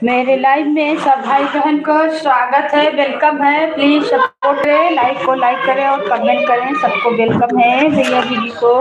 मेरे लाइव में सब भाई बहन को स्वागत है, वेलकम है। प्लीज सपोर्ट करें, लाइक को लाइक करें और कमेंट करें। सबको वेलकम है भैया दीदी को।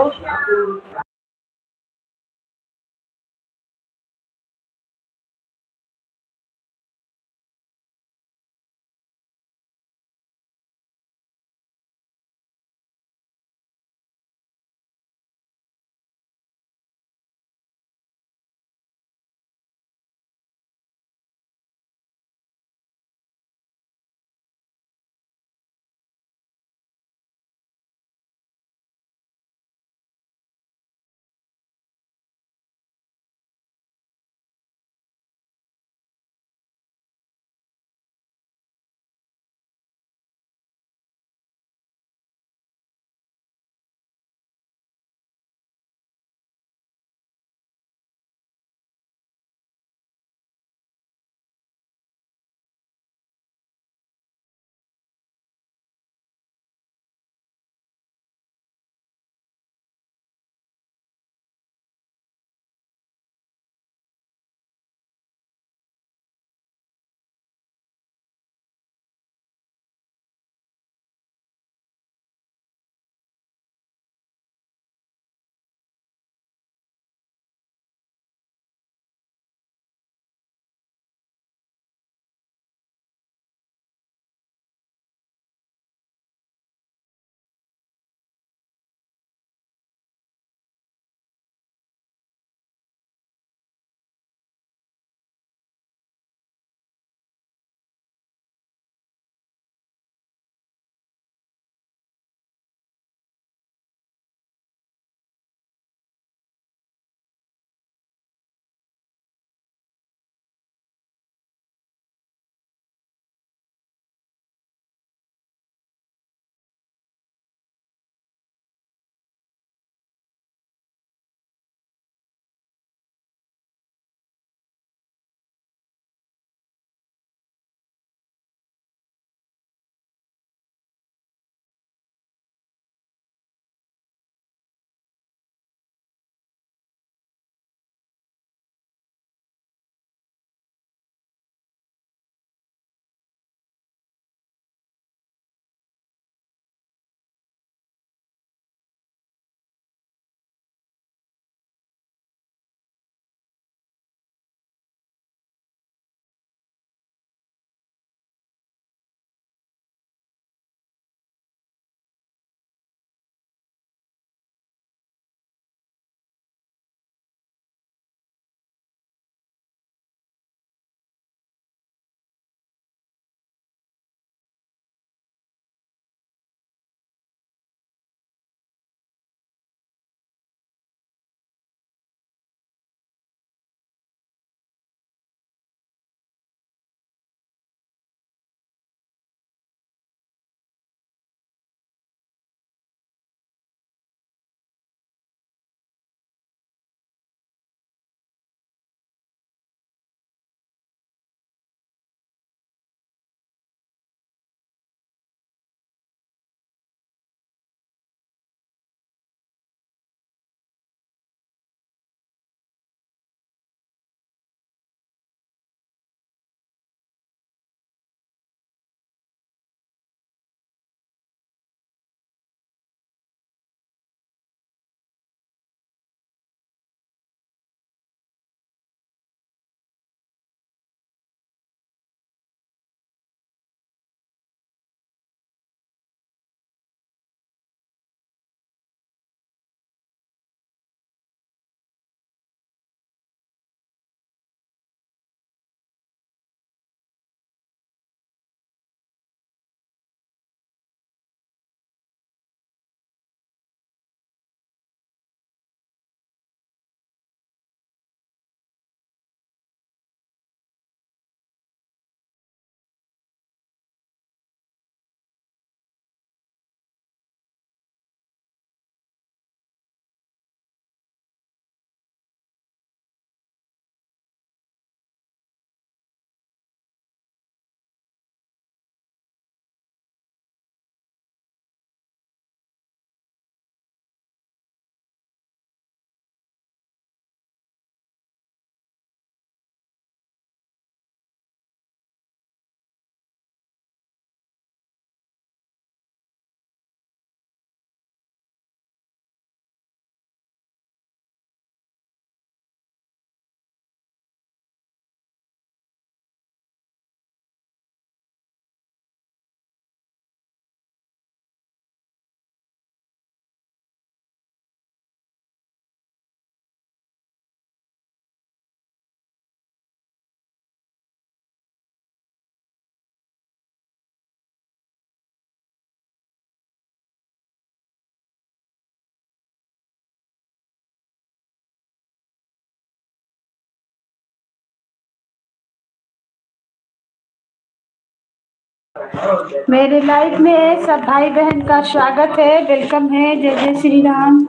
मेरे लाइफ में सब भाई बहन का स्वागत है, वेलकम है। जय जय श्री राम,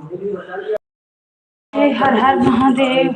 हर हर महादेव।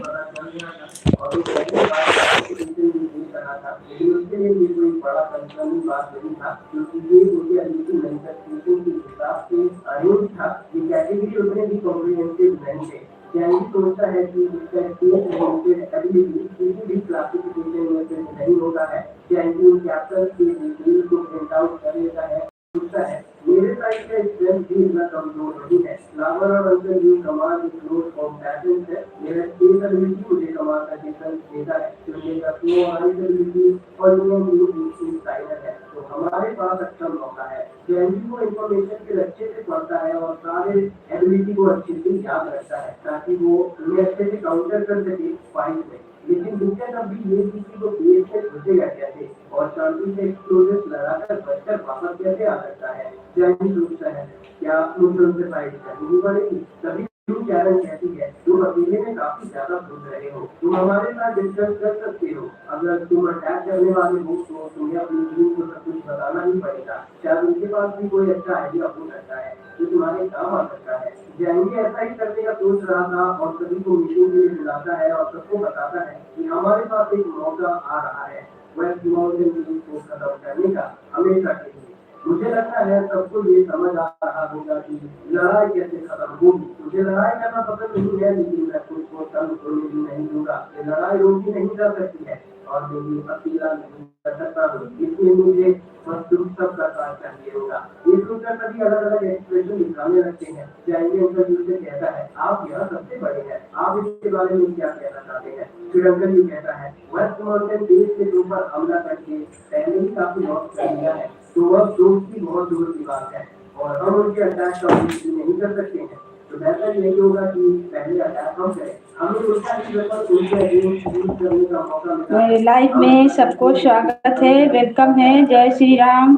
मेरे लाइफ में सबको स्वागत है, वेलकम है। जय श्री राम,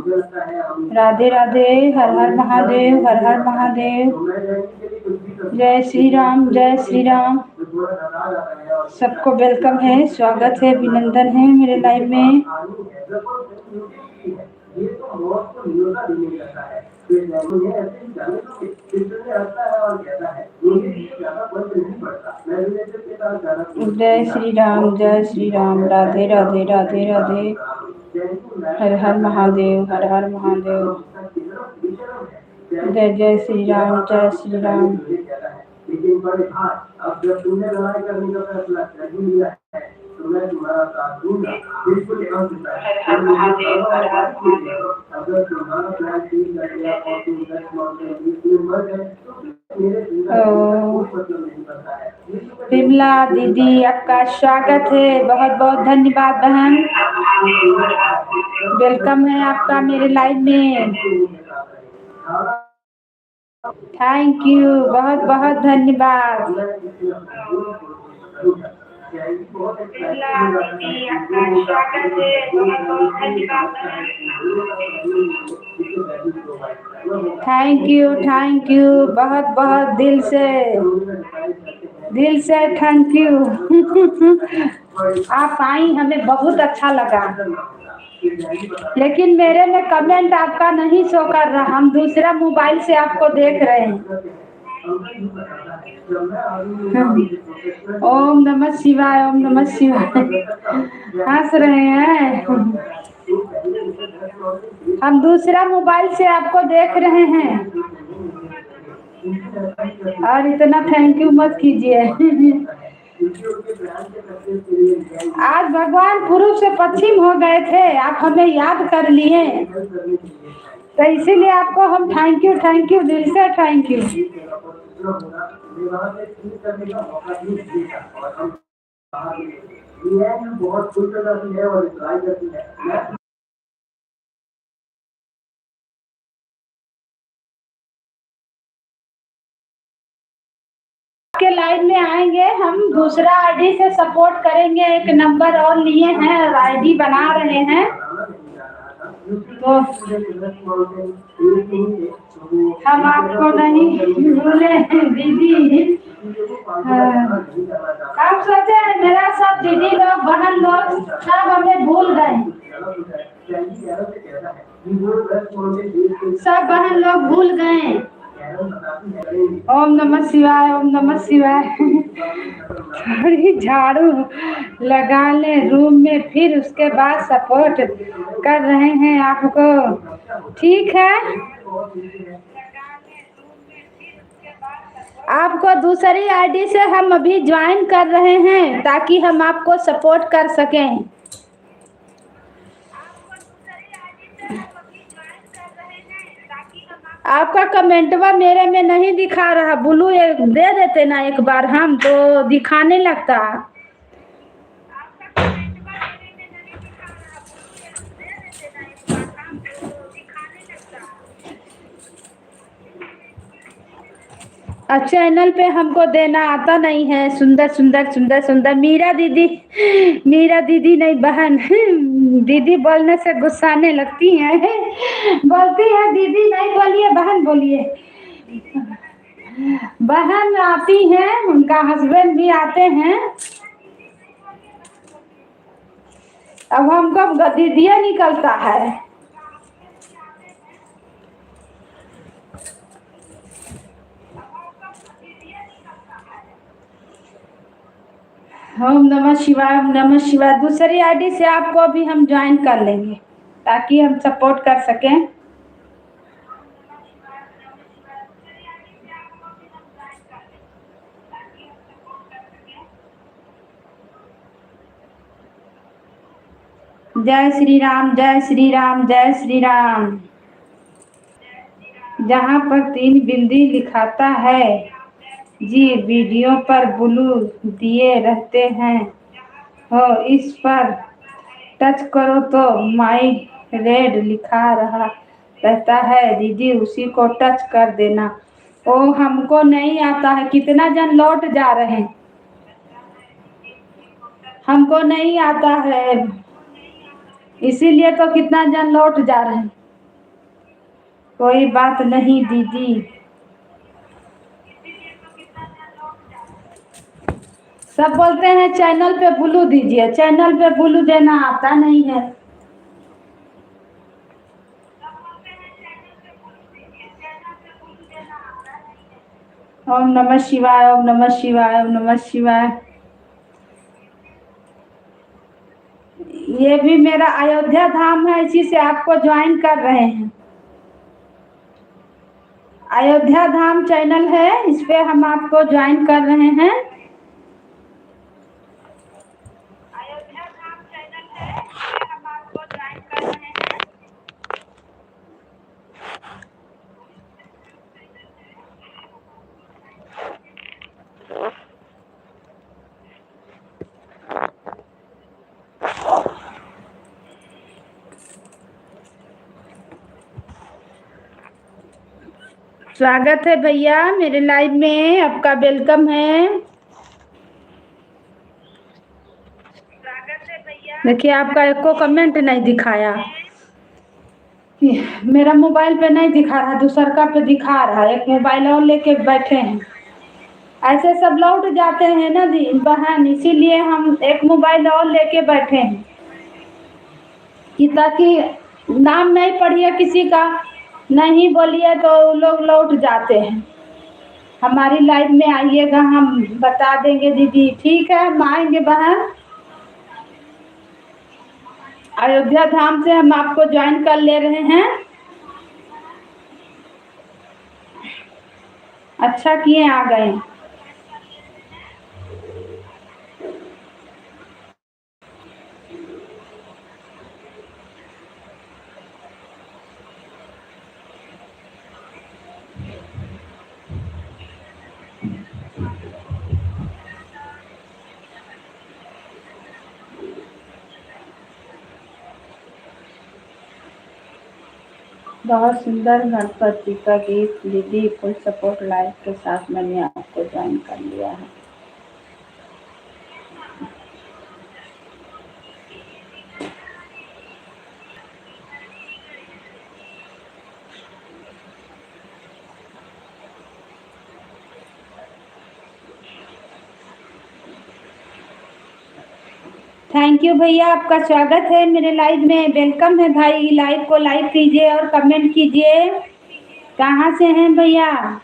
राधे राधे, हर हर महादेव, हर हर महादेव। जय श्री राम, जय श्री राम। सबको वेलकम है, स्वागत है, अभिनंदन है मेरे लाइफ में। जय श्री राम, जय श्री राम, राधे राधे, राधे राधे, हर हर महादेव, हर हर महादेव। जय जय श्री राम, जय श्री राम। विमला दीदी, आपका स्वागत है, बहुत बहुत धन्यवाद बहन, वेलकम है आपका मेरे लाइफ में। थैंक यू, बहुत बहुत धन्यवाद। थैंक यू, बहुत बहुत दिल से थैंक यू। आप आई, हमें बहुत अच्छा लगा, लेकिन मेरे में कमेंट आपका नहीं शो कर रहा, हम दूसरा मोबाइल से आपको देख रहे हैं। ओम नमः शिवाय, ओम नमः शिवाय। हंस रहे हैं, हम दूसरा मोबाइल से आपको देख रहे हैं, और इतना थैंक यू मत कीजिए। आज भगवान पूर्व से पश्चिम हो गए थे, आप हमें याद कर लिए, तो इसीलिए आपको हम थैंक यू दिल से थैंक यू। के लाइन में आएंगे, हम दूसरा आईडी से सपोर्ट करेंगे, एक नंबर और लिए हैं और आईडी बना रहे हैं, तो हम आपको नहीं भूले दीदी। आप सोचे मेरा सब दीदी लोग बहन लोग सब हमें भूल गए, सब बहन लोग भूल गए। ओम नमः शिवाय, ओम नमः शिवाय। थोड़ी झाड़ू लगा ले रूम में, फिर उसके बाद सपोर्ट कर रहे हैं आपको। ठीक है, आपको दूसरी आईडी से हम अभी ज्वाइन कर रहे हैं ताकि हम आपको सपोर्ट कर सकें। आपका कमेंटवा मेरे में नहीं दिखा रहा, ब्लू एक दे देते ना एक बार, हम तो दिखाने लगता। अब चैनल पे हमको देना आता नहीं है। सुंदर सुंदर सुंदर सुंदर मीरा दीदी, मीरा दीदी नहीं बहन, दीदी बोलने से गुस्साने लगती हैं। बोलती है दीदी नहीं बोलिए, बहन बोलिए। बहन आती हैं, उनका हस्बैंड भी आते हैं। अब हमको दीदिया निकलता है। ओम नमः शिवाय, ओम नमः शिवाय। दूसरी आईडी से आपको भी हम ज्वाइन कर लेंगे ताकि हम सपोर्ट कर सकें। जय श्री राम, जय श्री राम, जय श्री राम। जहाँ पर 3 बिंदी लिखाता है जी, वीडियो पर ब्लू दिए रहते हैं हो, इस पर टच करो तो माई रेड लिखा रहा रहता है दीदी, उसी को टच कर देना। ओ हमको नहीं आता है। कितना जन लौट जा रहे हैं, हमको नहीं आता है, इसीलिए तो कितना जन लौट जा रहे हैं। कोई बात नहीं दीदी, सब बोलते हैं चैनल पे ब्लू दीजिए, चैनल पे ब्लू देना आता नहीं है। ओम नमः शिवाय, ओम नमः शिवाय, ओम नमः शिवाय। ये भी मेरा अयोध्या धाम है, इसी से आपको ज्वाइन कर रहे हैं। अयोध्या धाम चैनल है, इस पे हम आपको ज्वाइन कर रहे हैं। अयोध्या धाम चैनल है, इस पे हम आपको ज्वाइन कर रहे हैं। स्वागत है भैया मेरे लाइव में, आपका वेलकम है। देखिए आपका एको कमेंट नहीं दिखाया, मेरा मोबाइल पे नहीं दिखा रहा, दूसरा पे दिखा रहा है। एक मोबाइल और लेके बैठे हैं, ऐसे सब लौट जाते हैं ना दी बहन, इसीलिए हम एक मोबाइल और लेके बैठे हैं कि ताकि नाम नहीं पढ़िए किसी का, नहीं बोलिए तो लोग लौट जाते हैं। हमारी लाइफ में आइएगा, हम बता देंगे दीदी। ठीक है, हम आएंगे बहन। अयोध्या धाम से हम आपको ज्वाइन कर ले रहे हैं। अच्छा किए आ गए। बहुत सुंदर गणपति का गीत दीदी, फुल सपोर्ट लाइव के साथ मैंने आपको ज्वाइन कर लिया है। थैंक यू भैया, आपका स्वागत है मेरे लाइव में। वेलकम है भाई, लाइव को लाइक कीजिए और कमेंट कीजिए। कहाँ से हैं भैया?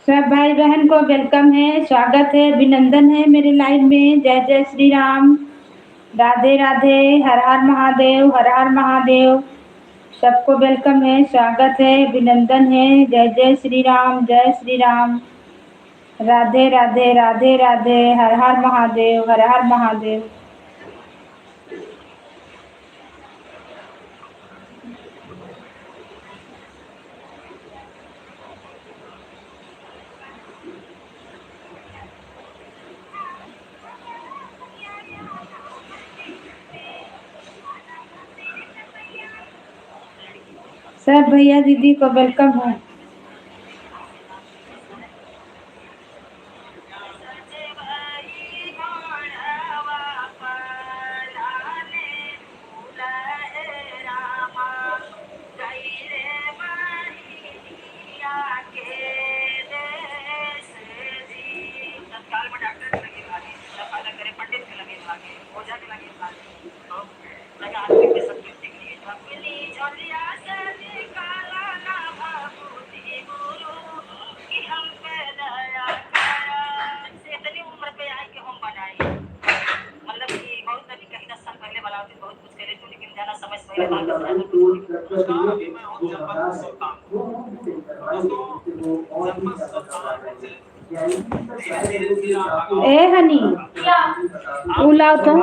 सब भाई बहन को वेलकम है, स्वागत है, अभिनंदन है मेरे लाइव में। जय जय श्री राम, राधे राधे, हर हर महादेव, हर हर महादेव। सबको वेलकम है, स्वागत है, अभिनंदन है। जय जय श्री राम, जय श्री राम, राधे राधे, राधे राधे, हर हर महादेव, हर हर महादेव। सब भैया दीदी को वेलकम है। ए हनी उलाओ तो।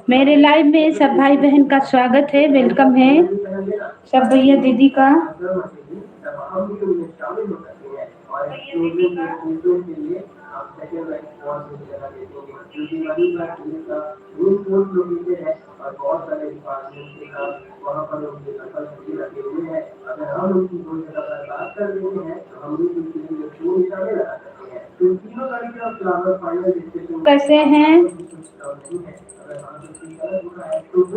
मेरे लाइव में सब भाई बहन का स्वागत है, वेलकम है सब भैया दीदी का। और एक्सपोजर के फोटो के लिए आप सेकंड लाइन फॉर की जगह देखेंगे क्योंकि वही का मेन पोस्ट लोकेटेड है और बहुत सारे डिपार्टमेंट के साथ वहाँ पर उनके नकल सभी लगे हुए हैं। अगर हम उनकी कोई जगह पर बात कर देते हैं तो हम भी उनके लिए क्यों निशाने लगा सकते हैं। तो तीनों तरीके का फ्लावर फाइनल डिस्कशन कैसे हैं?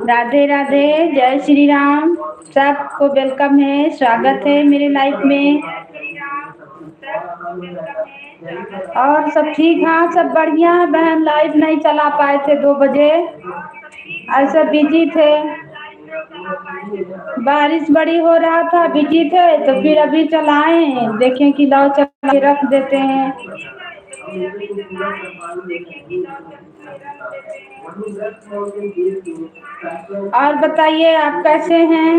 राधे राधे, जय श्री राम। सबको वेलकम है, स्वागत है मेरे लाइफ में। और सब ठीक? हाँ सब बढ़िया है बहन। लाइव नहीं चला पाए थे 2 बजे, ऐसे बिजी थे, बारिश बड़ी हो रहा था, बिजी थे तो फिर अभी चलाए, देखें कि लाओ चला के रख देते हैं। और बताइए आप कैसे हैं?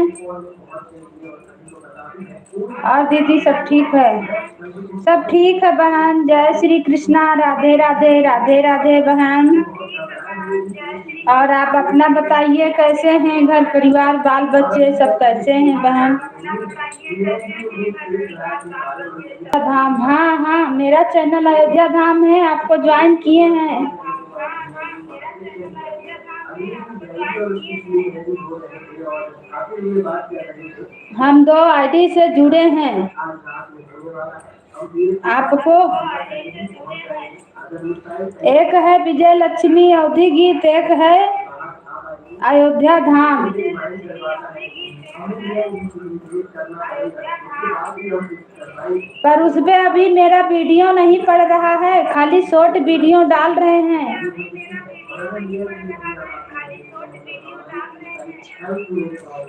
और दीदी सब ठीक है? सब ठीक है बहन। जय श्री कृष्णा, राधे राधे, राधे राधे बहन। और आप अपना बताइए कैसे हैं? घर परिवार बाल बच्चे सब कैसे हैं बहन? धाम, हाँ हाँ मेरा चैनल अयोध्या धाम है, आपको ज्वाइन किए हैं। हम 2 आईडी से जुड़े हैं। आपको एक है विजय लक्ष्मी अवधि गीत, एक है अयोध्या धाम। पर उसपे अभी मेरा वीडियो नहीं पड़ रहा है, खाली शॉर्ट वीडियो डाल रहे हैं।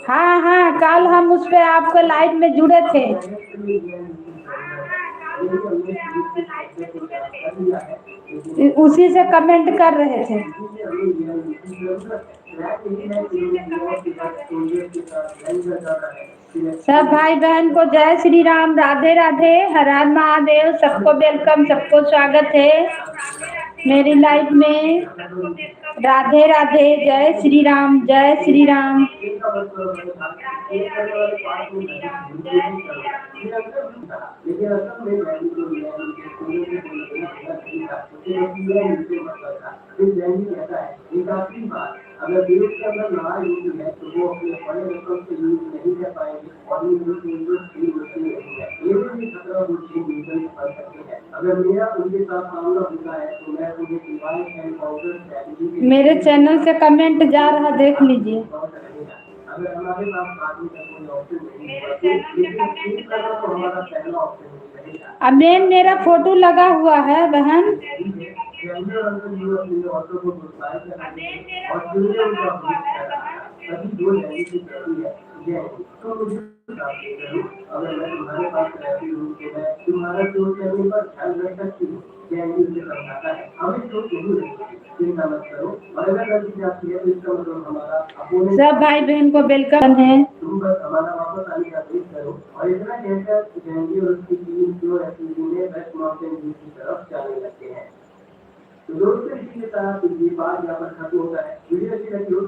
हाँ हाँ कल हम उस पे आपके लाइव में जुड़े थे। उसी से कमेंट कर रहे थे। सब भाई बहन को जय श्री राम, राधे राधे, हर हर महादेव। सबको वेलकम, सबको स्वागत है मेरी लाइफ में। राधे राधे, जय श्री राम, जय श्री राम। अगर देश के अंदर लड़ाई होती है तो वो अपने बड़े रकम से यूज नहीं कर पाएंगे और ये नहीं है। ये भी खतरा पड़ सकते हैं। अगर मेरा उनके साथ सामना होता है तो मैं उन्हें डिवाइस एंड काउंटर स्ट्रेटजी मेरे चैनल से कमेंट जा रहा, देख लीजिए। अगर हमारे पास आगे का कोई ऑप्शन नहीं है तो हमारा पहला ऑप्शन रहेगा। अब मेरा फोटो लगा हुआ है बहन। अगर मैं तुम्हारे पास रहती हूँ तो मैं तुम्हारा चोट करने पर ध्यान रख सकती हूँ। हमें चोट नहीं लगती, चिंता मत करो। और अगर गलती जाती है तो इसका मतलब हमारा सब भाई बहन को वेलकम है। तुम बस हमारा वापस आने का वेट करो। और इतना कहकर जैंगी और उसकी टीम जो एसयूवी में वेस्ट माउंटेन व्यू की तरफ जाने लगते हैं। तो दोस्तों इसी के साथ ये बात यहाँ पर खत्म होता है। वीडियो अच्छी लगी हो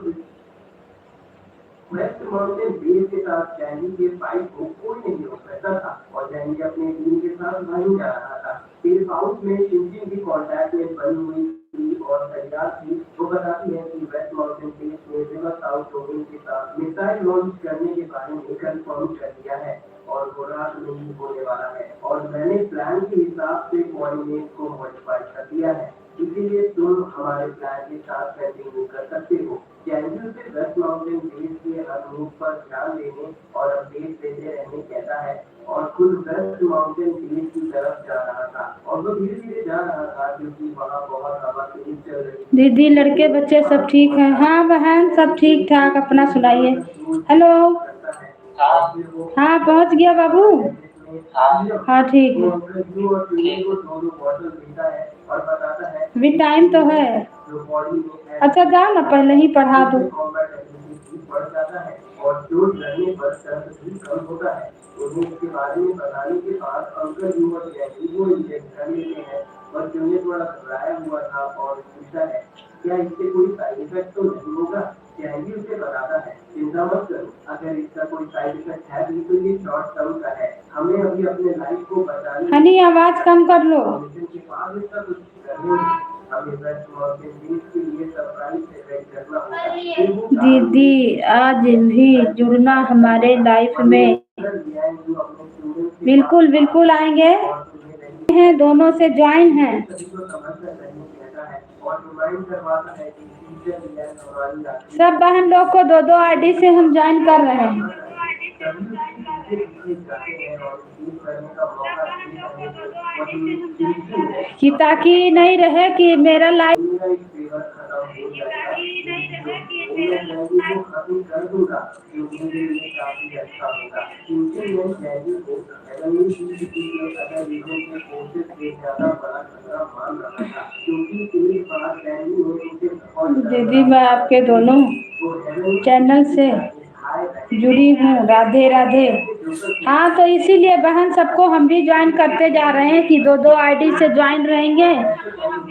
वेस्ट माउंटेन बेस के साथ जैंगी के फाइट को कोई नहीं रोक सकता था और जैंगी अपने टीम के साथ वहीं जा रहा था। टेप हाउस में शिवजी की कॉन्टैक्ट में बनी हुई थी और तैयार थी। वो बताती है कि वेस्ट माउंटेन बेस में रिवर साउथ डोमेन के साथ मिसाइल लॉन्च करने के बारे में कंफर्म कर दिया है और वो रात में ही होने वाला है और मैंने प्लान के हिसाब से कोऑर्डिनेट को मॉडिफाई कर दिया है। इसीलिए तुम हमारे प्लान के साथ कंटिन्यू कर सकते हो। जैंगी से वेस्ट माउंटेन बेस के हर मूव पर ध्यान देने और अपडेट देते रहने कहता है और खुद वेस्ट माउंटेन बेस की तरफ जा रहा था और वो धीरे धीरे जा रहा था क्योंकि वहाँ बहुत हवा तेज चल रही थी। दीदी लड़के बच्चे सब ठीक है? हाँ बहन सब ठीक ठाक, अपना सुनाइए। हेलो, हाँ पहुँच गया बाबू। हाँ ठीक है, अभी टाइम तो है। अच्छा जाओ ना, पहले ही पढ़ा दो। और जो लड़ने पर दर्द भी कम होता है। उन्हें इसके बारे में बताने के बाद अंकल जी और जैकी वो इंजेक्शन लेते हैं और जिन्हें थोड़ा घबराया हुआ था और पूछता है क्या इससे कोई साइड इफेक्ट तो नहीं होगा। जैकी उसे बताता है चिंता मत करो, अगर इसका कोई साइड इफेक्ट है भी तो ये शॉर्ट टर्म का है। हमें अभी अपने लाइफ को बचाने हनी आवाज कम कर लो। के बाद इसका कुछ करने हमें वेस्ट मॉर्गन देश के लिए सरप्राइज इवेंट करना होगा। दीदी आज भी जुड़ना हमारे लाइफ में। बिल्कुल बिल्कुल आएंगे हैं, दोनों से ज्वाइन हैं। सब बहन लोग को दो दो आईडी से हम ज्वाइन कर रहे हैं कि ताकि नहीं रहे कि मेरा लाइफ दीदी मैं आपके दोनों चैनल से जुड़ी हूँ। राधे राधे। हाँ तो इसीलिए बहन सबको हम भी ज्वाइन करते जा रहे हैं कि दो दो आईडी से ज्वाइन रहेंगे,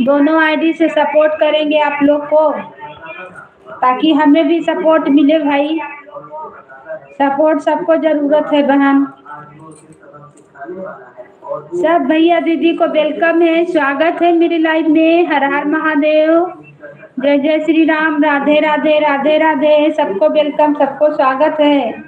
दोनों आईडी से सपोर्ट करेंगे आप लोग को ताकि हमें भी सपोर्ट मिले भाई। सपोर्ट सबको जरूरत है बहन। सब भैया दीदी को वेलकम है, स्वागत है मेरी लाइफ में। हर हर महादेव, जय जय श्री राम, राधे राधे राधे राधे। सबको वेलकम, सबको स्वागत है।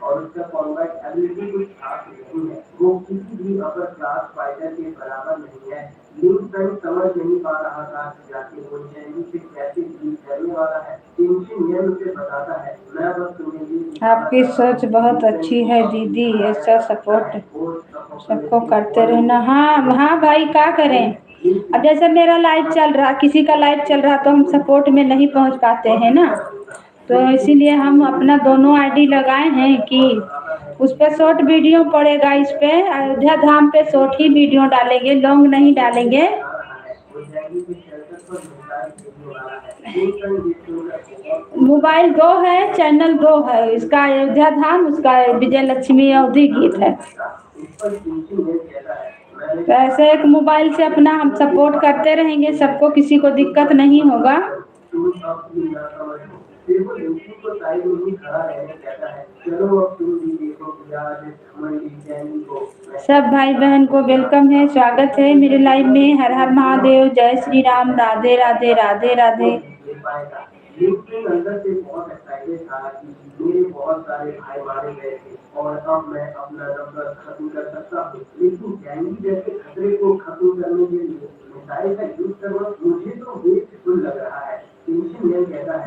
और उसका कॉम्बैट एबिलिटी कुछ खास नहीं है, वो किसी भी अपर क्लास फाइटर के बराबर नहीं है। समझ नहीं पा रहा था कि जाके वो जैनी से कैसे डील करने वाला है। ये मुझे बताता है, मैं बस तुम्हें आपकी सोच बहुत अच्छी है दीदी, ऐसा सपोर्ट सबको करते रहना। हाँ हाँ भाई क्या करें, अब जैसे मेरा लाइव चल रहा, किसी का लाइव चल रहा तो हम सपोर्ट में नहीं पहुंच पाते हैं ना, तो इसीलिए हम अपना दोनों आईडी लगाए हैं कि उस पर शॉर्ट वीडियो पड़ेगा। इस पे अयोध्या धाम पे शॉर्ट ही वीडियो डालेंगे, लॉन्ग नहीं डालेंगे। मोबाइल गो है, चैनल गो है, इसका अयोध्या धाम, उसका विजय लक्ष्मी अवधि गीत है। तो ऐसे एक मोबाइल से अपना हम सपोर्ट करते रहेंगे सबको, किसी को दिक्कत नहीं होगा। सब भाई बहन को वेलकम है, स्वागत है मेरे लाइव में। हर हर महादेव, जय श्री राम, राधे राधे राधे राधे। अंदर से बहुत एक्साइटेड था कि मेरे बहुत सारे भाई मारे गए थे और अब मैं अपना नंबर खत्म कर सकता हूँ, लेकिन गैंगी जैसे खतरे को खत्म करने के लिए मिसाइल का यूज करना मुझे तो बेफिजुल लग रहा है।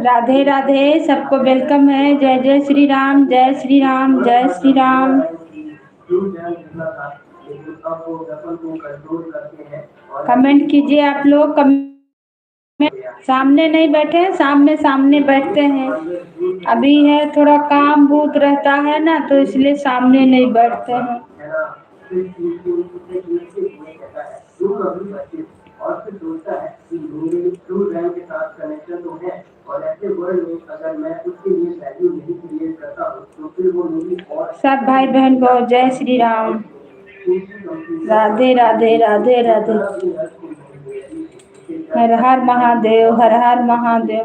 राधे राधे, सबको वेलकम है। जय जय श्री राम, जय श्री राम, जय श्री राम। कमेंट कीजिए आप लोग, सामने नहीं बैठे, सामने सामने बैठते हैं। अभी है थोड़ा काम भूत रहता है ना, तो इसलिए सामने नहीं बैठते हैं। और फिर सोचता है कि मेरे ट्रू रैंक के साथ कनेक्शन तो है, और ऐसे वर्ल्ड में अगर मैं उसके लिए वैल्यू नहीं क्रिएट करता हूँ तो फिर वो मेरी और सब भाई बहन को जय श्री राम, राधे राधे राधे राधे। हर हर महादेव, हर हर महादेव।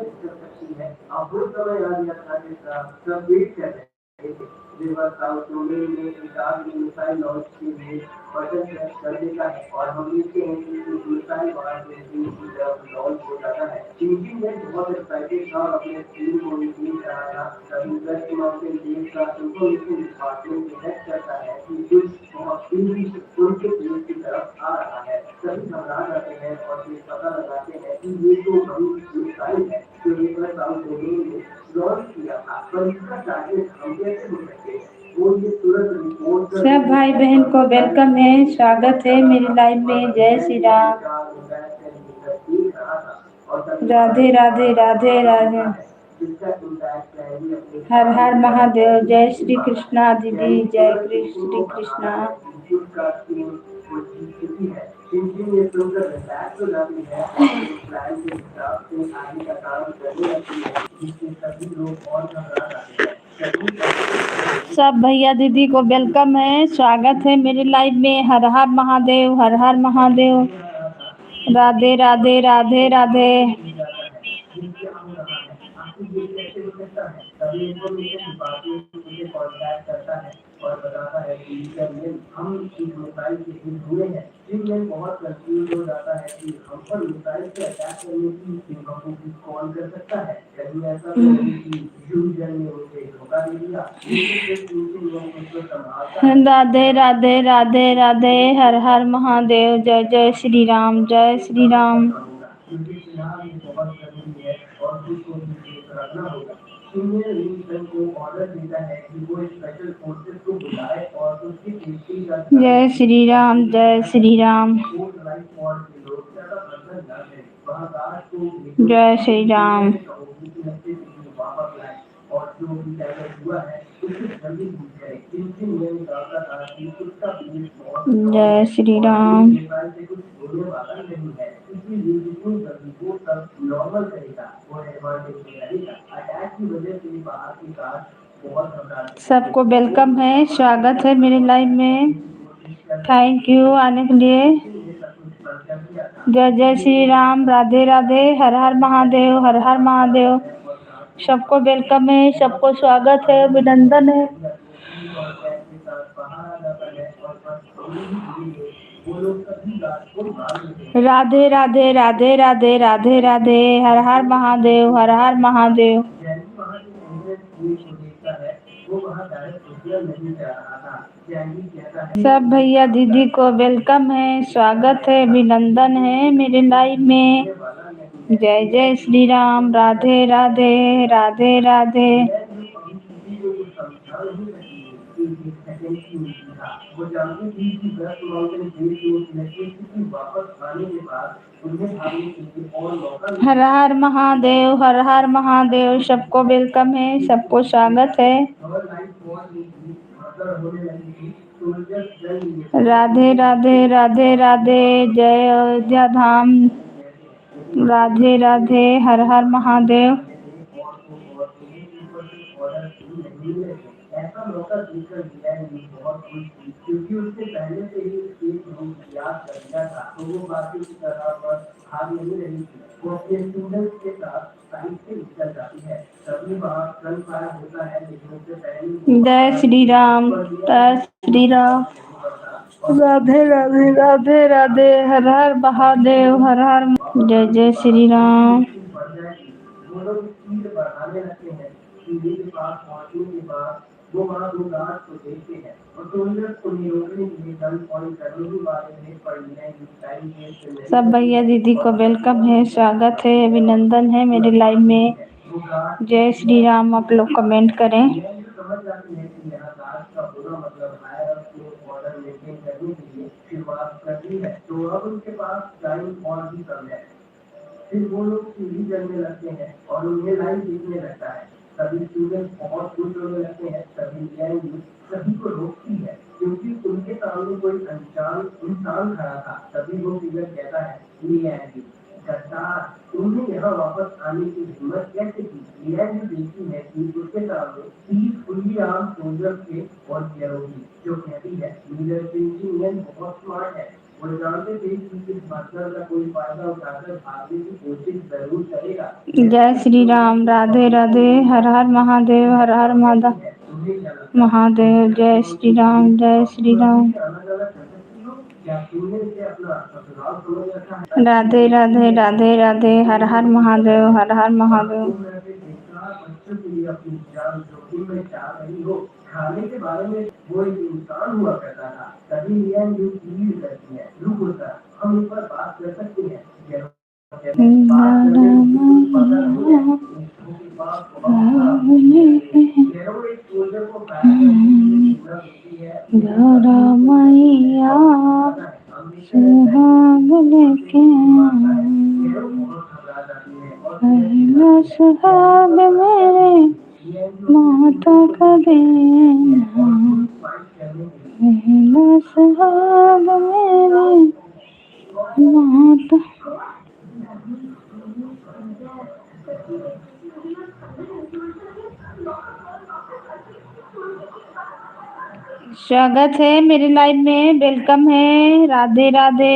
और हम देखते हैं कि मिसाइल लॉन्च हो जाता है। चीन में बहुत एक्साइटेड था और अपने टीम को मीटिंग कराया। तभी वेस्ट माउंटेन देश का इंफॉर्मेशन डिपार्टमेंट डिटेक्ट करता है कि कुछ बहुत तेजी से उनके देश की तरफ आ रहा है। सभी घबरा जाते हैं और ये पता लगाते हैं कि ये तो बड़ी मिसाइल है जो एक साउथ डोमेन में लॉन्च किया था, पर इसका टारगेट हम कैसे हो सकते हैं। सब भाई बहन को वेलकम है, स्वागत है मेरी लाइव में। जय श्री राम, राधे राधे राधे राधे। हर हर महादेव, जय श्री कृष्णा दीदी, जय श्री कृष्णा। सब भैया दीदी को वेलकम है, स्वागत है मेरे लाइव में। हर हर महादेव, हर हर महादेव। राधे राधे राधे राधे। ये क्या हो रहा है, आखिर ये कैसे हो सकता है। तभी इन्फॉर्मेशन डिपार्टमेंट मुझे कॉन्टैक्ट करता है और बताता है कि यूजर हम इस मिसाइल से हिट हुए हैं। फिर बहुत कंफ्यूज हो जाता है कि हम पर मिसाइल से अटैक करने की हमको भी कॉल कर सकता है। कहीं ऐसा तो नहीं कि यूजर ने मुझे धोखा दे दिया। लेकिन फिर उसको संभालता है। राधे राधे राधे राधे, हर हर महादेव, जय जय श्री राम, जय श्री राम। क्योंकि फिलहाल ये बहुत जरूरी है और खुद को भी सेफ रखना होगा। इंडियन मिशन को ऑर्डर देता है कि वो स्पेशल फोर्सेस को बुलाए और उसकी सेफ्टी का जय श्री राम, जय श्री राम, जय श्री राम। वापस लाए और जो भी डैमेज हुआ है उसे जल्दी ठीक करें। क्योंकि मैं निकालता था कि उसका बीज बहुत जय श्री राम। से कुछ होने वाला नहीं है, इसलिए जितनी जल्दी वो सब नॉर्मल करेगा वो एडवांटेज में रहेगा। अटैक की वजह से बाहर की कार बहुत घबराती है। सबको वेलकम है, स्वागत है मेरे लाइव में। थैंक यू आने के लिए। जय जय श्री राम, राधे राधे, हर हर महादेव, हर हर महादेव। सबको वेलकम है, सबको स्वागत है, अभिनंदन है। राधे राधे राधे राधे राधे राधे, हर हर महादेव, हर हर महादेव। सब भैया दीदी को वेलकम है, स्वागत है, अभिनंदन है मेरे लाइव में। जय जय श्री राम, राधे राधे राधे राधे। वो जानती थी कि 10 माउंटेन रेस में इलेक्ट्रिसिटी वापस आने के बाद उन्हें भागने के लिए और मौका हर हर महादेव, हर हर महादेव। सबको वेलकम है, सबको स्वागत है। राधे राधे राधे राधे, जय अयोध्या धाम। राधे राधे, हर हर महादेव। ऐसा मौका देखकर बहुत खुश थी क्योंकि उसने पहले से ही एक रूट याद कर लिया था, तो वो बाकी की तरह पर भाग नहीं रही थी। वो अपने स्टूडेंट्स के साथ साइड से निकल जाती है। तभी वहाँ गन फायर होता है, लेकिन उससे पहले जय श्री राम, जय श्री राम। राधे राधे राधे राधे, हर हर महादेव, हर हर। जय जय श्री राम। वो लोग स्पीड बढ़ाने लगते हैं। सीढ़ी के पास पहुंचने के बाद वो वहाँ दो गार्ड को देखते हैं और सोल्जर्स को रोकने के लिए गन पॉइंट करने के बारे में पढ़ी है। सब भैया दीदी को वेलकम है, स्वागत है, अभिनंदन है मेरे लाइव में। जय श्री राम। आप लोग कमेंट करें। समझ जाती है कि यहाँ गार्ड का पूरा मतलब हायर अप को ऑर्डर मेंटेन करने के लिए शुरुआत करती है, तो अब उनके पास टाइम और भी कम है। फिर वो लोग सीढ़ी चढ़ने लगते हैं और उन्हें लाइन दिखने लगता है। सभी स्टूडेंट बहुत खुश होने लगते हैं। सभी को रोकती है क्योंकि उनके सामने कोई अनजान इंसान खड़ा था। तभी वो फिगर कहता है गद्दार, तुमने यहाँ वापस आने की हिम्मत कैसे की। देखती है कि उसके सामने 30 खुली आम सोल्जर थे और होगी जो कहती है लीडर बहुत स्मार्ट है। वो जानते थे कि इस घटना का कोई फायदा उठाकर भागने की कोशिश जरूर करेगा। जय श्री राम, राधे राधे, हर हर महादेव, हर हर महादेव, महादेव। जय श्री राम, जय श्री राम। राधे राधे राधे राधे, हर हर महादेव, हर हर महादेव। बच्चों के लिए अपनी जान जोखिम में चाह रही हो। खाने के बारे में वो एक इंसान हुआ करता था। तभी करती है, रुको सर, हम इस पर बात कर सकते हैं। गौरा मैया सुहाग लेके पहला सुहाग मेरे माता का देना, पहला सुहाग मेरे माता। स्वागत है मेरे लाइव में, वेलकम है, राधे राधे।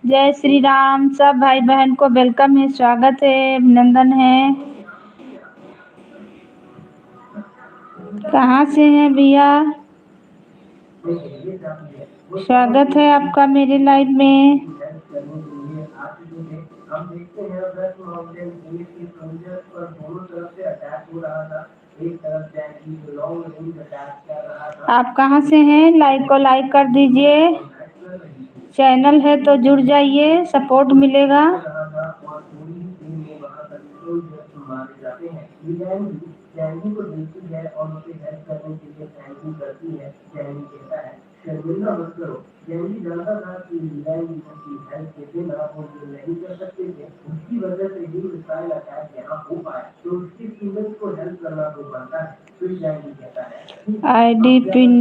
जय श्री राम। सब भाई बहन को वेलकम है, स्वागत है, अभिनंदन है। कहाँ से हैं भैया? स्वागत है आपका मेरे लाइव में। हम देखते हैं वेस्ट माउंटेन रेंज के फ्रंटियर पर दोनों तरफ से अटैक हो रहा था। एक तरफ टैंकी लॉन्ग रेंज अटैक कर रहा था। आप कहाँ से हैं? लाइक को लाइक कर दीजिए, चैनल है तो जुड़ जाइए, सपोर्ट मिलेगा। जैनी को देखती है और उसे हेल्प करने के लिए थैंक यू करती है। जैनी कहता है शर्मिंदा मत करो। जैनी जानता था कि लीलैंड की हेल्प के बिना वो ये नहीं कर सकते थे। उसकी वजह से ही मिसाइल अटैक यहाँ हो पाया, तो उसकी स्टूडेंट्स को हेल्प करना तो बनता है। फिर जैनी कहता है आईडी पिन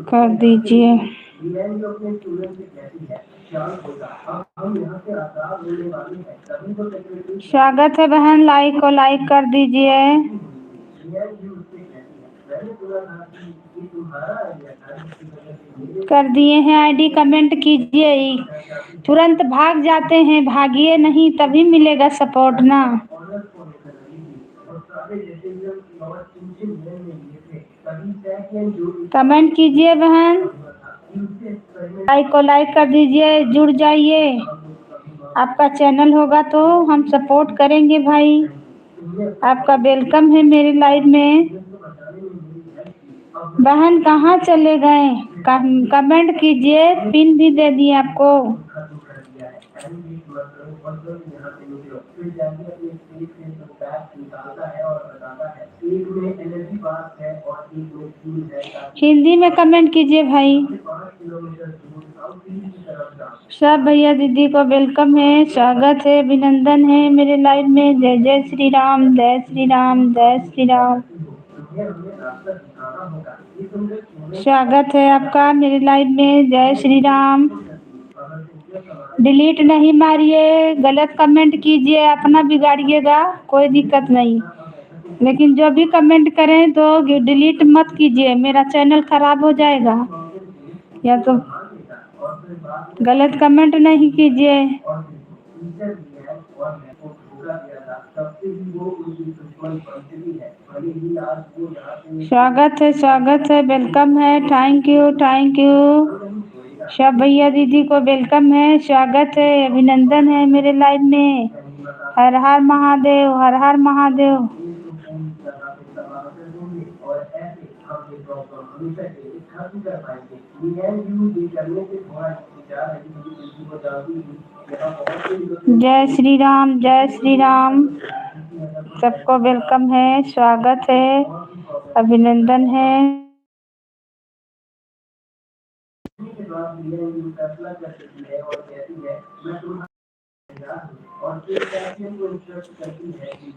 कर दीजिए। लीलैंड अपने स्टूडेंट से कहती है शांत हो जा, हम यहाँ से आजाद होने वाले हैं। तभी तो सेक्रेटरी स्वागत है बहन, लाइक को लाइक कर दीजिए। कर दिए हैं आईडी, कमेंट कीजिए। तुरंत भाग जाते हैं, भागिए नहीं, तभी मिलेगा सपोर्ट ना। कमेंट कीजिए बहन, लाइक को लाइक कर दीजिए, जुड़ जाइए। आपका चैनल होगा तो हम सपोर्ट करेंगे भाई। आपका वेलकम है मेरे लाइव में। बहन कहाँ चले गए? कमेंट कीजिए, पिन भी दे दिए आपको। हिंदी में कमेंट कीजिए भाई। सब भैया दीदी को वेलकम है, स्वागत है, अभिनंदन है मेरे लाइव में। जय जय श्री राम, जय श्री राम, जय श्री राम। स्वागत है आपका मेरे लाइव में। जय श्री राम। डिलीट नहीं मारिए, गलत कमेंट कीजिए, अपना बिगाड़िएगा, कोई दिक्कत नहीं। लेकिन जो भी कमेंट करें तो डिलीट मत कीजिए, मेरा चैनल खराब हो जाएगा। या तो गलत कमेंट नहीं कीजिए। स्वागत है, वेलकम है, थैंक यू थैंक यू। सब भैया दीदी को वेलकम है, स्वागत है, अभिनंदन है मेरे लाइव में। हर हर महादेव, हर हर महादेव। जय श्री राम, जय श्री राम। सबको वेलकम है, स्वागत है, अभिनंदन है।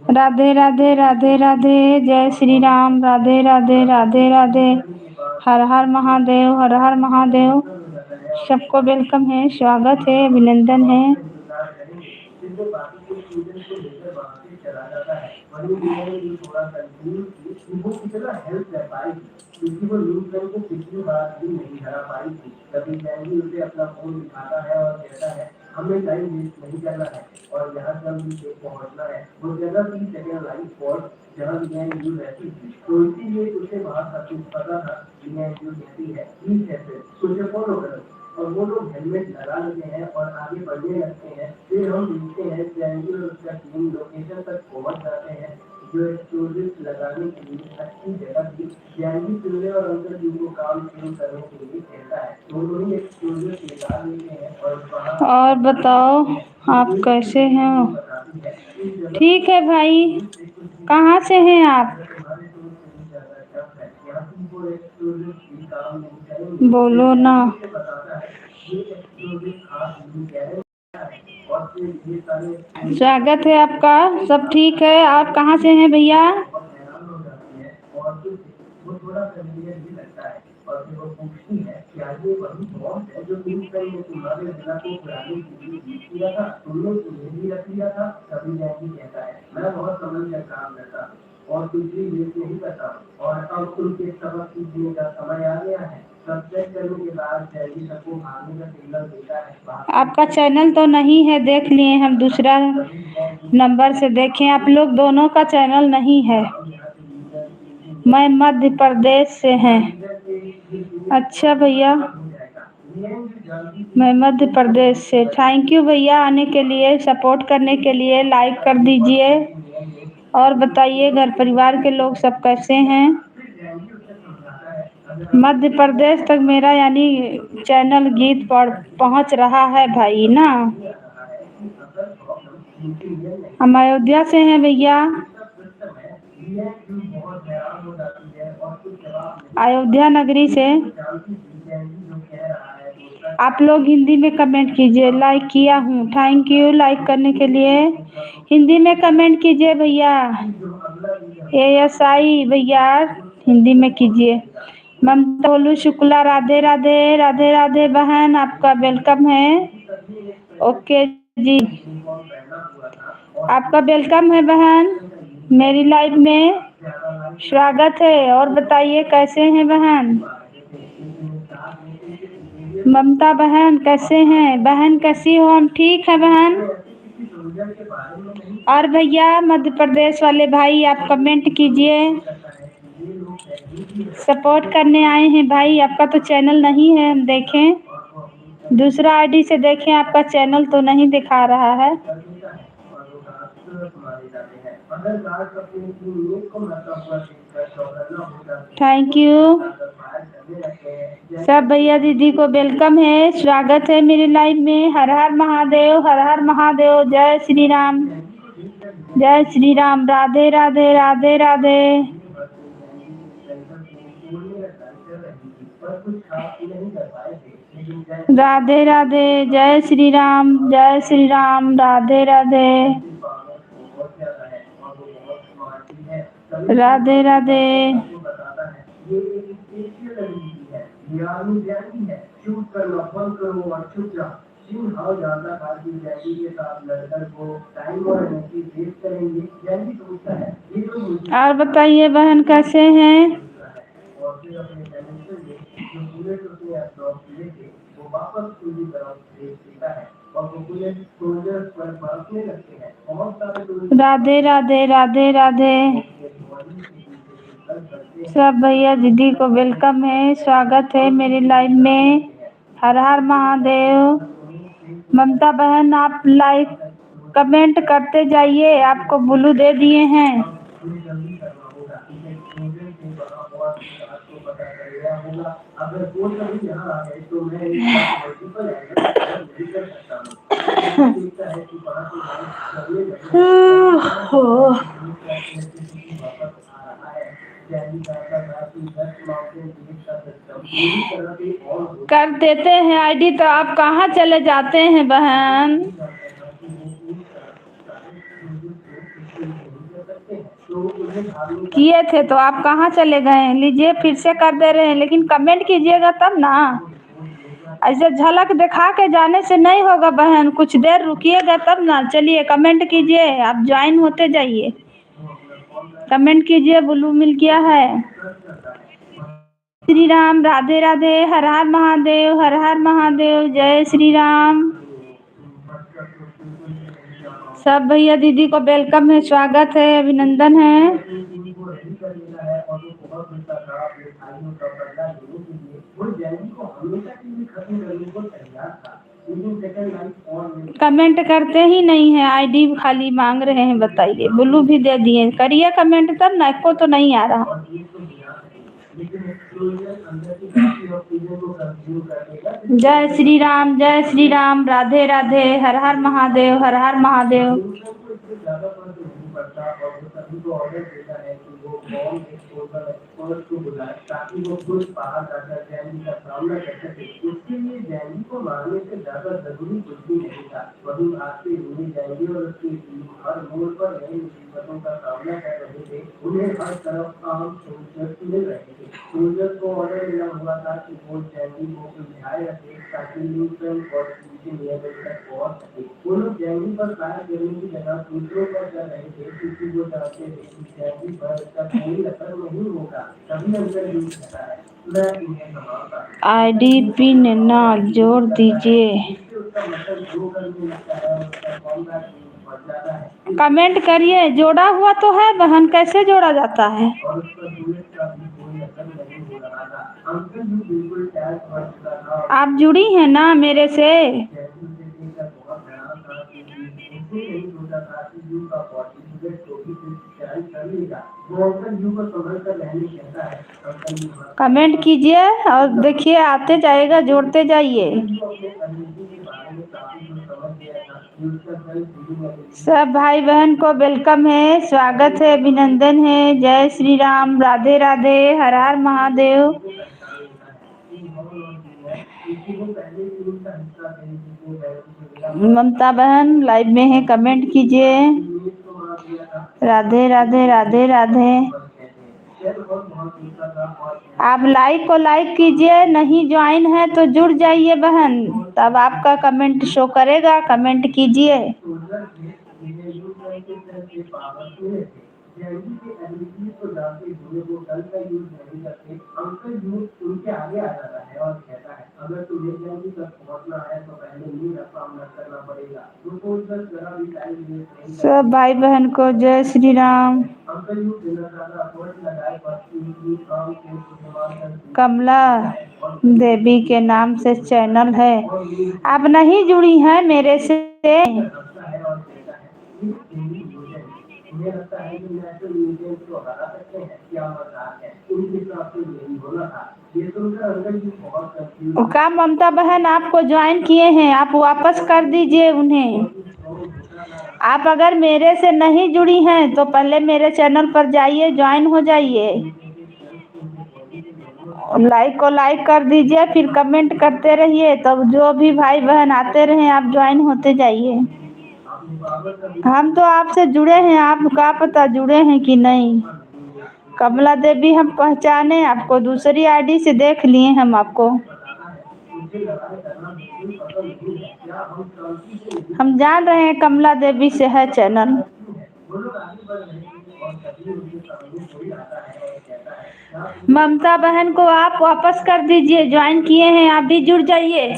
राधे राधे, राधे राधे, जय श्री राम, राधे राधे, राधे राधे, हर हर महादेव, हर हर महादेव। सबको वेलकम है, स्वागत है, अभिनंदन है। क्योंकि वो न्यूज़ को पिछली बार भी नहीं हरा पाई थी। कभी जैनी उसे अपना फोन दिखाता है और कहता है हमें टाइम वेस्ट नहीं करना है और यहाँ जल्दी से पहुँचना है। वो जगह थी सेकेंड लाइफ स्पॉट जहाँ न्यूज़ रहती थी, तो इसीलिए उसे वहाँ सब कुछ पता था। न्यूज़ कहती है ठीक है, फिर उसे फॉलो करो। और वो लोग हेलमेट लगा लेते हैं और आगे बढ़ने लगते हैं। फिर हम देखते हैं जैनी और उसका टीम लोकेशन तक पहुँच जाते हैं, जो एक्सप्लोजिव लगाने के लिए अच्छी जगह थी। जैनी पिल्ले और अंकल जी को काम शुरू करने के लिए कहता है, दोनों ही एक्सप्लोजिव निकाल लेते हैं और बताओ आप कैसे हैं? ठीक है भाई, कहाँ से हैं आप? बोलो ना। स्वागत है आपका, सब ठीक है। आप कहाँ से हैं भैया? वो थोड़ा फेमिलियर भी लगता है और फिर वो पूछती है क्या ये वही बॉस है जो इन कई ने तुम्हारे जिला को खुराने के लिए यूज किया था, तुमने उन्हें भी रख लिया था? कभी जैकी कहता है मैं बहुत समझ कर काम करता हूँ, और कुछ भी लिख नहीं करता और अब उनके सबक सीखने का समय आ गया है। सब्जेक्ट करने के बाद जैसी सबको भागने का सिग्नल देता है। आपका चैनल तो नहीं है, देख लिए हम दूसरा नंबर से देखें। आप लोग दोनों का चैनल नहीं है। मैं मध्य प्रदेश से हैं। अच्छा भैया, मैं मध्य प्रदेश से। थैंक यू भैया आने के लिए, सपोर्ट करने के लिए। लाइक कर दीजिए और बताइए घर परिवार के लोग सब कैसे हैं। मध्य प्रदेश तक मेरा यानी चैनल गीत पहुंच रहा है भाई ना। हम अयोध्या से हैं भैया, अयोध्या नगरी से। आप लोग हिंदी में कमेंट कीजिए। लाइक किया हूँ, थैंक यू लाइक करने के लिए। हिंदी में कमेंट कीजिए भैया। ASI भैया हिंदी में कीजिए। ममता बोलू शुक्ला, राधे राधे। राधे राधे बहन, आपका वेलकम है। ओके जी, आपका वेलकम है बहन, मेरी लाइफ में स्वागत है। और बताइए कैसे हैं बहन। ममता बहन कैसे हैं। बहन कैसी हो। हम ठीक है बहन। और भैया मध्य प्रदेश वाले भाई आप कमेंट कीजिए। सपोर्ट करने आए हैं भाई। आपका तो चैनल नहीं है, हम देखें दूसरा आईडी से देखें, आपका चैनल तो नहीं दिखा रहा है। थैंक यू सब भैया दीदी को वेलकम है, स्वागत है मेरी लाइफ में। हर हर महादेव, हर हर महादेव। जय श्री राम, जय श्री राम। राधे राधे, राधे राधे। राधे राधे, जय श्री राम, जय श्री राम। राधे राधे, राधे राधे। और बताइए बहन कैसे हैं। राधे राधे, राधे राधे। सब भैया दीदी को वेलकम है, स्वागत है मेरी लाइफ में। हर हर महादेव। ममता बहन आप लाइक कमेंट करते जाइए, आपको ब्लू दे दिए हैं। कर देते हैं आईडी, तो आप कहाँ चले जाते हैं बहन। किए थे तो आप कहाँ चले गए। लीजिए फिर से कर दे रहे हैं, लेकिन कमेंट कीजिएगा तब ना। ऐसे झलक दिखा के जाने से नहीं होगा बहन, कुछ देर रुकिएगा तब ना। चलिए कमेंट कीजिए, आप ज्वाइन होते जाइए। कमेंट कीजिए, ब्लू मिल गया है। श्री राम, राधे राधे। हर हर महादेव, हर हर महादेव। जय श्री राम। सब भैया दीदी को वेलकम है, स्वागत है, अभिनंदन है। कमेंट करते ही नहीं है, आईडी खाली मांग रहे हैं। बताइए, ब्लू भी दे दिए, करिए कमेंट तब ना। को तो नहीं आ रहा। जय श्री राम, जय श्री राम। राधे राधे, हर हर महादेव, हर हर महादेव। सोल्जर्स को ऑर्डर मिला हुआ था कि वो जंगी को सुलझाए रखे ताकि न्यूट्रल और के नियंत्रण तक पहुंच सके। वो लोग जंगी पर फायर करने की जगह दूसरों पर कर रहे थे क्योंकि वो जानते थे कि जंगी पर इसका कोई असर नहीं होगा। तभी अंदर युद्ध रहता है। मैं इन्हें संभालता आईडी पिन ना जोड़ दीजिए। इससे उसका मतलब ग्रो करने लगता है और उसका कॉम्बैट बढ़ जाता है। कमेंट करिए, जोड़ा हुआ तो है बहन, कैसे जोड़ा जाता है? और उस पर बुलेट का भी कोई असर नहीं हो रहा था। अंकल जी बिल्कुल टैग बढ़ चुका था। आप जुड़ी हैं ना मेरे से? बहुत हैरान था क्योंकि उसने नहीं सोचा था कि यू का बॉडी बुलेट को भी कैरी कर लेगा। वो अंकल यू को संभल कर रहने कहता है। अंकल यू कमेंट कीजिए और देखिए आते जाएगा, जोड़ते जाइए। सब भाई बहन को वेलकम है, स्वागत है, अभिनंदन है। जय श्री राम, राधे राधे, हर हर महादेव। ममता बहन लाइव में है, कमेंट कीजिए। राधे राधे, राधे राधे। आप लाइक को लाइक कीजिए, नहीं ज्वाइन है तो जुड़ जाइए बहन, तब आपका कमेंट शो करेगा। कमेंट कीजिए। जैनजी के एबिलिटीज को जानते हुए वो गन का यूज नहीं करते। अंकल यूज उनके आगे आ जाता है और कहता है अगर तुम्हें जैनजी तक पहुंचना है तो पहले न्यू का सामना करना पड़ेगा। वो सोचकर जरा भी टाइम वेस्ट नहीं करते। सब भाई बहन को जय श्री राम। अंकल यूज देना ज्यादा अफर्ट लगाए पर न्यू काम को इस्तेमाल करते। कमला देवी के नाम से चैनल है, आप नहीं जुड़ी हैं मेरे से? मुझे लगता है कि नेशनल यूनियन को हरा सकते हैं। क्या मजाक है, उनके साथ तो यही होना था। ये सुनकर अंकल जी बहुत कंफ्यूज। का ममता बहन आपको ज्वाइन किए हैं, आप वापस कर दीजिए उन्हें। आप अगर मेरे से नहीं जुड़ी हैं तो पहले मेरे चैनल पर जाइए, ज्वाइन हो जाइए, लाइक को लाइक कर दीजिए, फिर कमेंट करते रहिए, तब जो भी भाई बहन आते रहे आप ज्वाइन होते जाइए। हम तो आपसे जुड़े हैं, आप क्या पता जुड़े हैं कि नहीं। कमला देवी हम पहचाने आपको, दूसरी आईडी से देख लिए हम आपको। हम जान रहे हैं कमला देवी से है चैनल। ममता बहन को आप वापस कर दीजिए, ज्वाइन किए हैं आप भी जुड़ जाइए।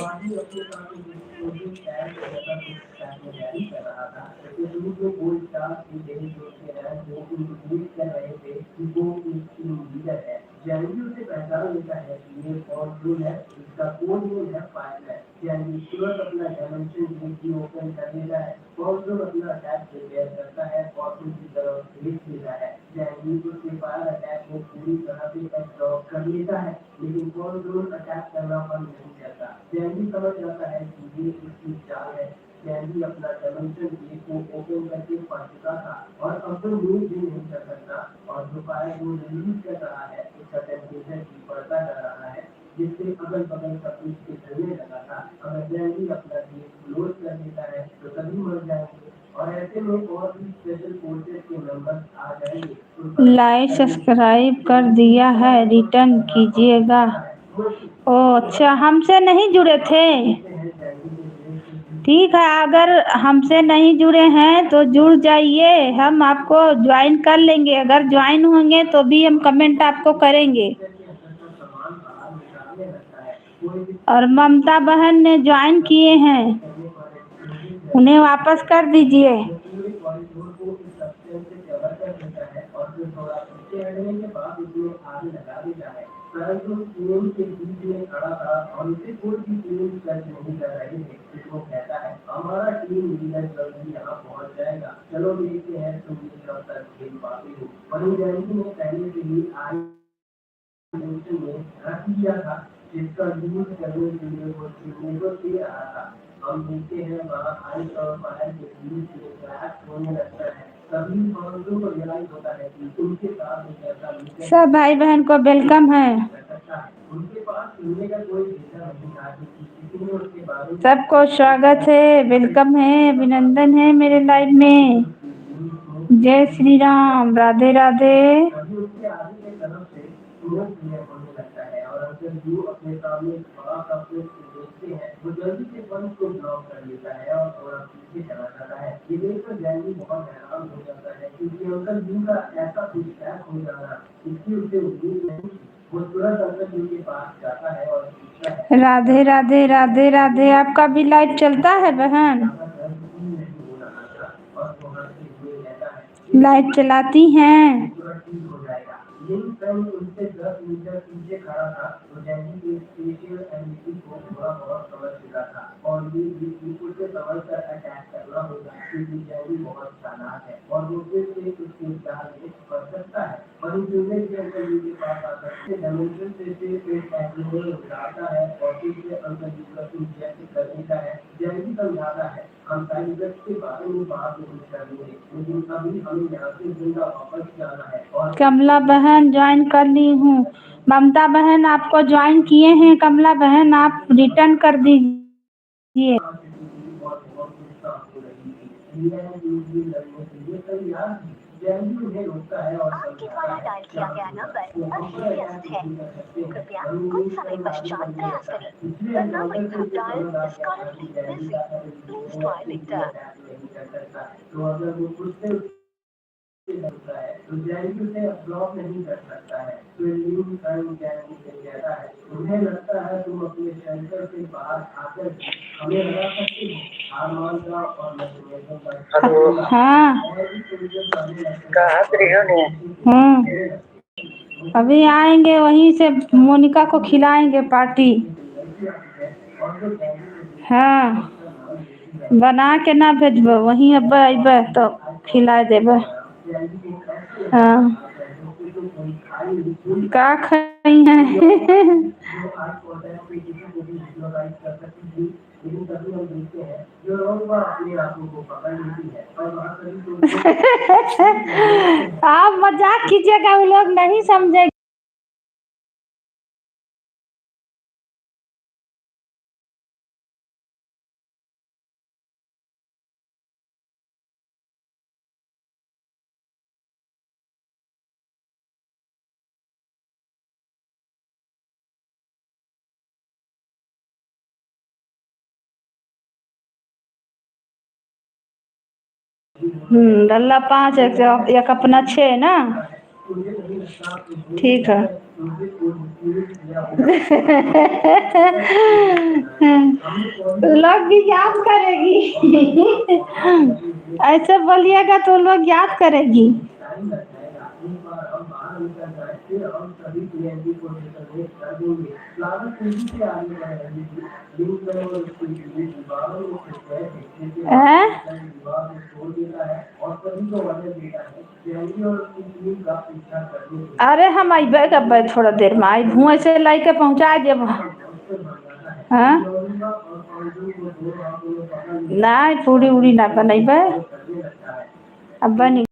जैनजी उसे पहचान लेता है कि ये फॉर्चून है, इसका कोड नेम है फाइल है। जैनजी तुरंत अपना डायमेंशन की ओपन कर लेता है। फॉर्चून अपना अटैक प्रिपेयर करता है और उनकी तरफ भेज देता है। जैनजी उसके फायर अटैक को पूरी तरह से एब्जॉर्ब कर लेता है, लेकिन फॉर्चून अटैक करना बंद नहीं करता। जैनजी समझ जाता है कि ये उसकी चाल है। जैनजी अपना डायमेंशन को ओपन करके पढ़ चुका था और अब तो मूव भी नहीं कर सकता। और जो फायर वो रिलीज कर रहा है उसका टेम्परेचर की बढ़ता जा रहा है, जिससे अगल बगल सब कुछ पिघलने लगा था। अगर जैनजी अपना गेट क्लोज कर देता है तो सभी मर जाएंगे और ऐसे में और भी स्पेशल फोर्सेस के मेंबर्स आ जाएंगे। लाइक सब्सक्राइब कर दिया है, रिटर्न कीजिएगा। ओ अच्छा, हमसे नहीं जुड़े थे, ठीक है। अगर हमसे नहीं जुड़े हैं तो जुड़ जाइए, हम आपको ज्वाइन कर लेंगे। अगर ज्वाइन होंगे तो भी हम कमेंट आपको करेंगे। और ममता बहन ने ज्वाइन किए हैं, उन्हें वापस कर दीजिए। परंतु टीम के बीच में खड़ा था और उसे कोई भी टीम टच नहीं कर रही थी। वो कहता है हमारा टीम लीडर जल्दी यहाँ पहुँच जाएगा, चलो देखते हैं तुम कब तक खेल पाते हो। वहीं जैनजी ने पहले से ही में रख दिया था, जिसका यूज करने के लिए वो चीजों को दे रहा था। हम देखते हैं वहाँ आइस और फायर के बीच में क्लैश होने लगता है। तभी मॉन्सून को रियलाइज होता है कि उनके साथ एक ऐसा सब भाई बहन को वेलकम है। उनके पास सुनने का कोई डेटा नहीं था कि किसी ने उसके बारे में। सबको स्वागत है, वेलकम है, अभिनंदन है मेरे लाइव में। जय श्री राम, राधे राधे। उसके आगे की तरफ से स्लो क्लियर होने लगता है और अगर जो अपने सामने बड़ा सा पोस्ट देखते हैं वो जल्दी से फंड को ब्लॉक कर लेता है और थोड़ा पीछे चला जाता है। ये देखकर जैनी बहुत हैरान हो जाता है क्योंकि अंकल जी का ऐसा कुछ पैक हो जाना इसकी उसे उम्मीद नहीं थी। वो तुरंत अंकल जी के पास जाता है और पूछता है राधे राधे राधे राधे। आपका भी लाइट चलता है बहन? लाइट चलाती हैं? लिंक फ्रेंड उनसे 10 मीटर पीछे खड़ा था तो जैनी की स्पेशल एबिलिटी को थोड़ा बहुत समझ चुका था और ये भी बिल्कुल से समझ कर अटैक करना होगा क्योंकि जैनी बहुत चालाक है और वो फिर से उसके जाल में फंस सकता है। वहीं जूनियर के अंकल जी के पास आकर के डायमेंशन से एक एक्टिव उठाता है और फिर से अंकल जी का इंजेक्ट कर देता है। जैनी समझाता है हम साइड इफेक्ट के बारे में बात नहीं करेंगे लेकिन अभी हमें यहाँ से जिंदा वापस जाना है। और कमला बहन ज्वाइन कर ली हूँ। ममता बहन आपको ज्वाइन किए हैं। कमला बहन आप रिटर्न कर दीजिए। आपके द्वारा डायल किया गया नंबर अभी व्यस्त है। कृपया कुछ समय पश्चात प्रयास करें। The number you have dialed is currently busy. Please try later. तो जैनी उसे ब्लॉक नहीं कर सकता है तो न्यू टर्म जैनी से कहता है उन्हें लगता है तुम अपने शेल्टर से बाहर आकर हमें हरा सकते हो आरमान का और हेलो। हाँ कहाँ से अभी आएंगे वहीं से मोनिका को खिलाएंगे पार्टी। हाँ बना के ना भेजबो वहीं अब अबे तो खिला देबे। हाँ का खाई हैं? आप मजाक कीजिएगा वो लोग नहीं समझेंगे। डल्ला 5 एक अपना 6 ना। ठीक है। लोग भी याद करेगी। ऐसे बोलिएगा तो लोग याद करेगी। अरे हम अबे कब थोड़ा देर में आई हूँ ऐसे लाई के पहुँचा देब। हाँ नहीं पूरी उड़ी ना बनेबे अब बनी।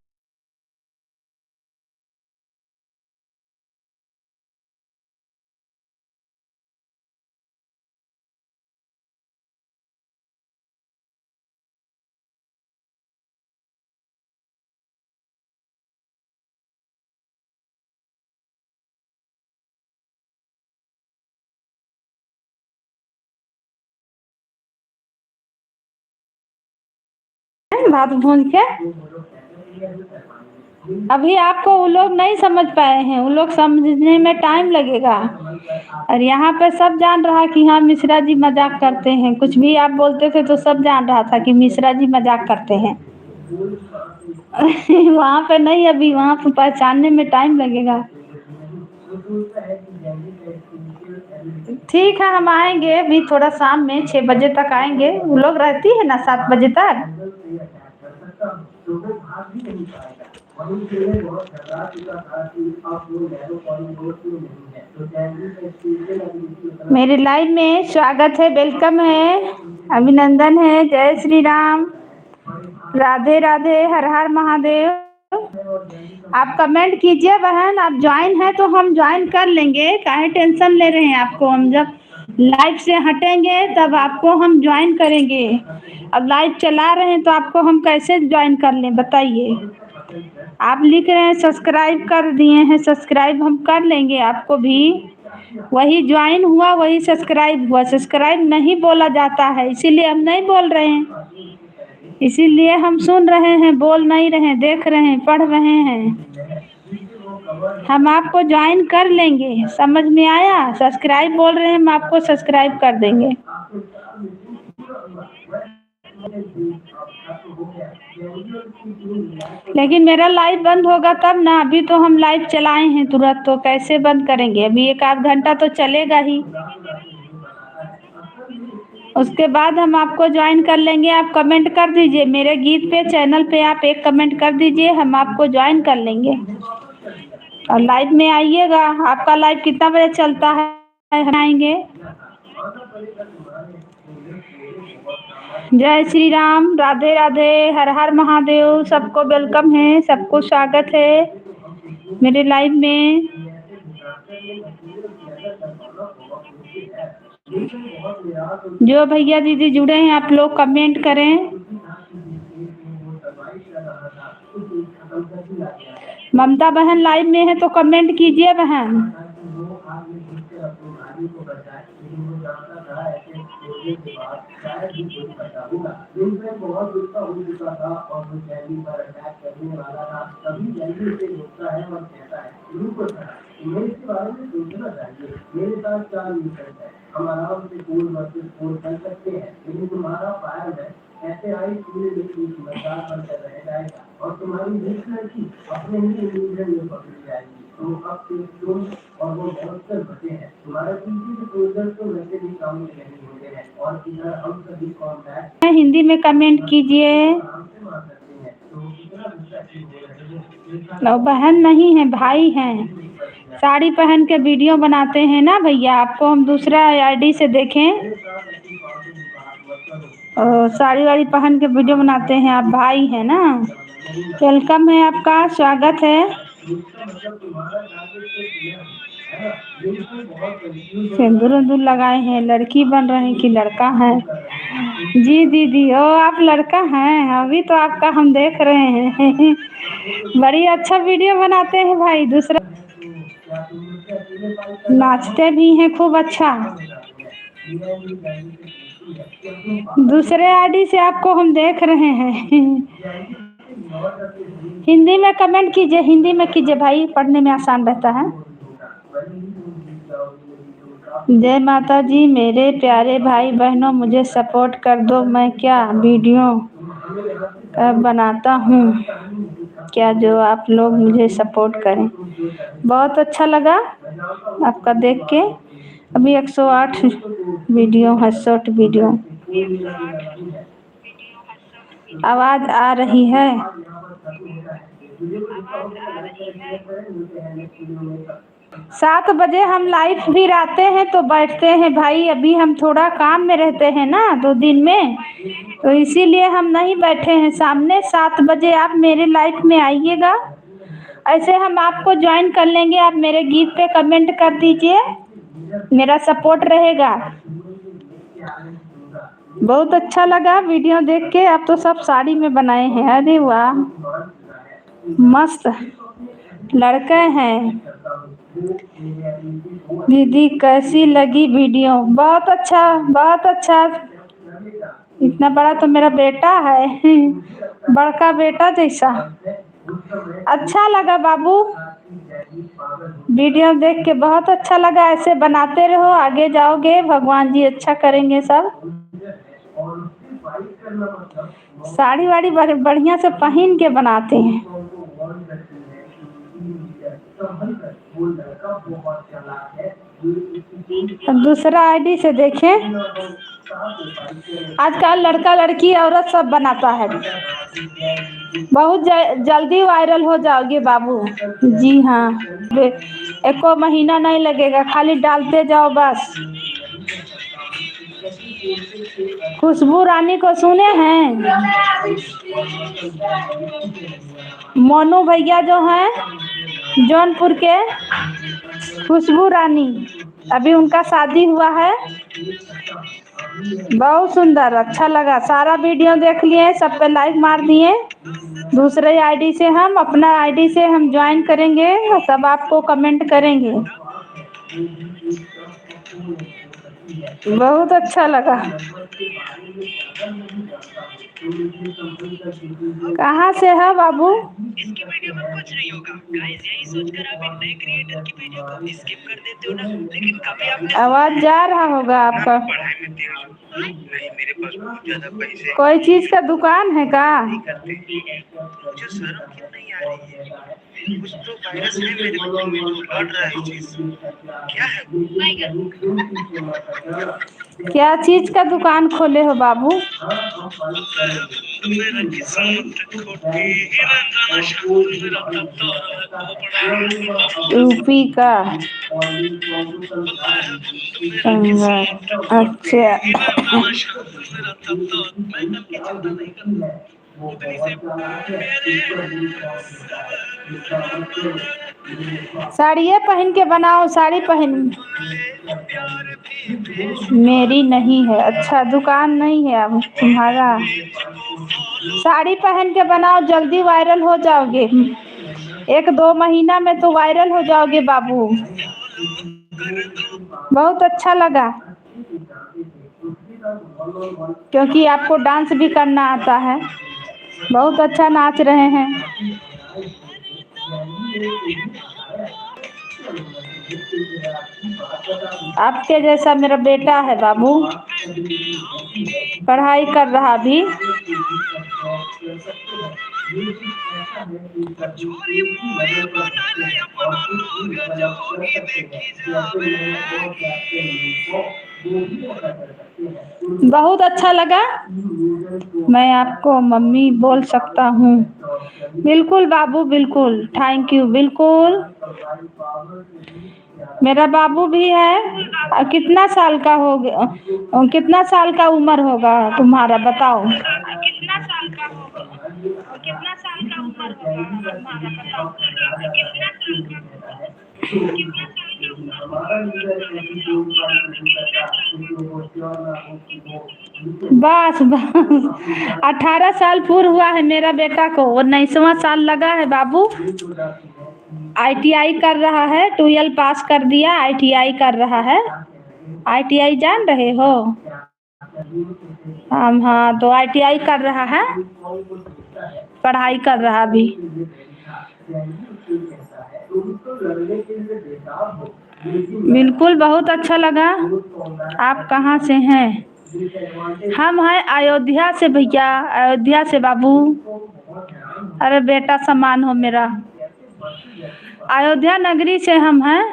भात भून के अभी आपको वो लोग नहीं समझ पाए हैं। वो लोग समझने में टाइम लगेगा और यहाँ पे सब जान रहा कि हाँ मिश्रा जी मजाक करते हैं। कुछ भी आप बोलते थे तो सब जान रहा था कि मिश्रा जी मजाक करते हैं। वहाँ पे नहीं अभी वहाँ पे पहचानने में टाइम लगेगा। ठीक है हम आएंगे अभी थोड़ा शाम में 6 बजे तक आएंगे। वो लोग रहती है ना 7 बजे तक। मेरे लाइव में स्वागत है वेलकम है अभिनंदन है। जय श्री राम राधे राधे हर हर महादेव। आप कमेंट कीजिए बहन। आप ज्वाइन है तो हम ज्वाइन कर लेंगे। काहे टेंशन ले रहे हैं आपको। हम जब लाइव से हटेंगे तब आपको हम ज्वाइन करेंगे। अब लाइव चला रहे हैं तो आपको हम कैसे ज्वाइन कर लें बताइए। आप लिख रहे हैं सब्सक्राइब कर दिए हैं, सब्सक्राइब हम कर लेंगे आपको भी। वही ज्वाइन हुआ वही सब्सक्राइब हुआ, सब्सक्राइब नहीं बोला जाता है, इसीलिए हम नहीं बोल रहे हैं, इसीलिए हम सुन रहे हैं, बोल नहीं रहे हैं, देख रहे हैं, पढ़ रहे हैं। हम आपको ज्वाइन कर लेंगे, समझ में आया? सब्सक्राइब बोल रहे हैं, हम आपको सब्सक्राइब कर देंगे। लेकिन मेरा लाइव बंद होगा तब ना, अभी तो हम लाइव चलाए हैं तुरंत, तो कैसे बंद करेंगे? अभी 1 आध घंटा तो चलेगा ही, उसके बाद हम आपको ज्वाइन कर लेंगे। आप कमेंट कर दीजिए मेरे गीत पे, चैनल पे आप एक कमेंट कर दीजिए, हम आपको ज्वाइन कर लेंगे और लाइव में आइएगा। आपका लाइव कितना बजे चलता है, हम आएंगे। जय श्री राम, राधे राधे, हर हर महादेव। सबको वेलकम है, सबको स्वागत है मेरे लाइव में। जो भैया दीदी जुड़े हैं आप लोग कमेंट करें। ममता बहन लाइव में है तो कमेंट कीजिए बहन। मेरे साथ 4 मीटर है, हम आराम से 4 वर्सेस 4 कर सकते हैं, लेकिन तुम्हारा फायर है ऐसे आई पूरे दिन समझदार बनकर रह जाएगा और तुम्हारी वीकनेस की अपने ही इल्यूजन में पकड़ी जाएगी। तो अब से तुम और वो बहुत बचे हैं, तुम्हारे पीछे के प्रोजेक्ट तो वैसे भी काम में नहीं होते हैं और इधर हम सभी कॉन्टैक्ट हिंदी में कमेंट कीजिए। बहन नहीं है, भाई हैं, साड़ी पहन के वीडियो बनाते हैं ना भैया, आपको हम दूसरा आईडी से देखें, साड़ी वाड़ी पहन के वीडियो बनाते हैं, आप भाई हैं ना। वेलकम है आपका, स्वागत है। सिंदूर उंदूर लगाए हैं, लड़की बन रहे हैं कि लड़का है? जी दीदी, ओ आप लड़का हैं, अभी तो आपका हम देख रहे हैं। बड़ी अच्छा वीडियो बनाते हैं भाई। दूसरा नाचते भी हैं खूब अच्छा। दूसरे आईडी से आपको हम देख रहे हैं। हिंदी में कमेंट कीजिए, हिंदी में कीजिए भाई, पढ़ने में आसान रहता है। जय माता जी मेरे प्यारे भाई बहनों, मुझे सपोर्ट कर दो। मैं क्या वीडियो बनाता हूँ क्या, जो आप लोग मुझे सपोर्ट करें। बहुत अच्छा लगा आपका देख के। अभी 108 वीडियो है, शॉर्ट वीडियो। आवाज़ आ रही है? 7 बजे हम लाइव भी आते हैं तो बैठते हैं भाई, अभी हम थोड़ा काम में रहते हैं ना 2 दिन में, तो इसीलिए हम नहीं बैठे हैं सामने। 7 बजे आप मेरे लाइव में आइएगा, ऐसे हम आपको ज्वाइन कर लेंगे। आप मेरे गीत पे कमेंट कर दीजिए, मेरा सपोर्ट रहेगा। बहुत अच्छा लगा वीडियो देख के। आप तो सब साड़ी में बनाए हैं, अरे वाह मस्त लड़के हैं। दीदी कैसी लगी वीडियो? बहुत अच्छा, बहुत अच्छा। इतना बड़ा तो मेरा बेटा है, बड़का बेटा जैसा। अच्छा लगा बाबू, वीडियो देख के बहुत अच्छा लगा। ऐसे बनाते रहो, आगे जाओगे, भगवान जी अच्छा करेंगे सब। साड़ी वाड़ी बढ़िया से पहन के बनाते हैं। दूसरा आईडी से देखें। आजकल लड़का लड़की औरत सब बनाता है। बहुत जल्दी वायरल हो जाओगे बाबू। जी हाँ, 1 महीना नहीं लगेगा, खाली डालते जाओ बस। खुशबू रानी को सुने हैं? मोनू भैया जो हैं जौनपुर के, खुशबू रानी, अभी उनका शादी हुआ है। बहुत सुंदर, अच्छा लगा। सारा वीडियो देख लिए, सब पे लाइक मार दिए। दूसरे आईडी से हम अपना आईडी से हम ज्वाइन करेंगे, तब आपको कमेंट करेंगे। बहुत अच्छा लगा। कहाँ से है बाबू? इसकी वीडियो में कुछ नहीं होगा गाइस, यही सोचकर आप एक नए क्रिएटर की वीडियो को स्किप कर देते हो ना। लेकिन कभी आपने आवाज जा रहा होगा आपका। पढ़ाई में तेज हो? नहीं, मेरे पास बहुत ज्यादा पैसे हैं। कोई चीज का दुकान है का? करते मुझे शर्म क्यों नहीं आ रही है? कुछ तो वायरस है मेरे खून में जो लड़ रहा है इस चीज से। क्या है वो? क्या चीज का दुकान खोले हो बाबू? मेरा किस्मत खोटी रंजना शाम मेरा यूपी का मेरा अच्छा। साड़ियाँ पहन के बनाओ, साड़ी पहन। मेरी नहीं है। अच्छा, दुकान नहीं है अब तुम्हारा। साड़ी पहन के बनाओ, जल्दी वायरल हो जाओगे। 1-2 महीना में तो वायरल हो जाओगे बाबू। बहुत अच्छा लगा, क्योंकि आपको डांस भी करना आता है। बहुत अच्छा नाच रहे हैं। आपके जैसा मेरा बेटा है बाबू, पढ़ाई कर रहा भी। बहुत अच्छा लगा। मैं आपको मम्मी बोल सकता हूँ? बिल्कुल बाबू, बिल्कुल, थैंक यू। बिल्कुल, मेरा बाबू भी है। कितना साल का हो गया? कितना साल का उम्र होगा तुम्हारा, बताओ? कितना साल का होगा? कितना साल का उम्र होगा तुम्हारा, बताओ? कितना साल का होगा? कितना साल का बस बस 18 साल पूरा हुआ है मेरा बेटा को, 19वां साल लगा है बाबू। ITI कर रहा है, 12 पास कर दिया, ITI कर रहा है। ITI जान रहे हो? हाँ, तो ITI कर रहा है, पढ़ाई कर रहा भी। बिल्कुल, बहुत अच्छा लगा। आप कहाँ से हैं? हम हैं अयोध्या से भैया, अयोध्या से बाबू। अरे बेटा समान हो मेरा। अयोध्या नगरी से हम हैं।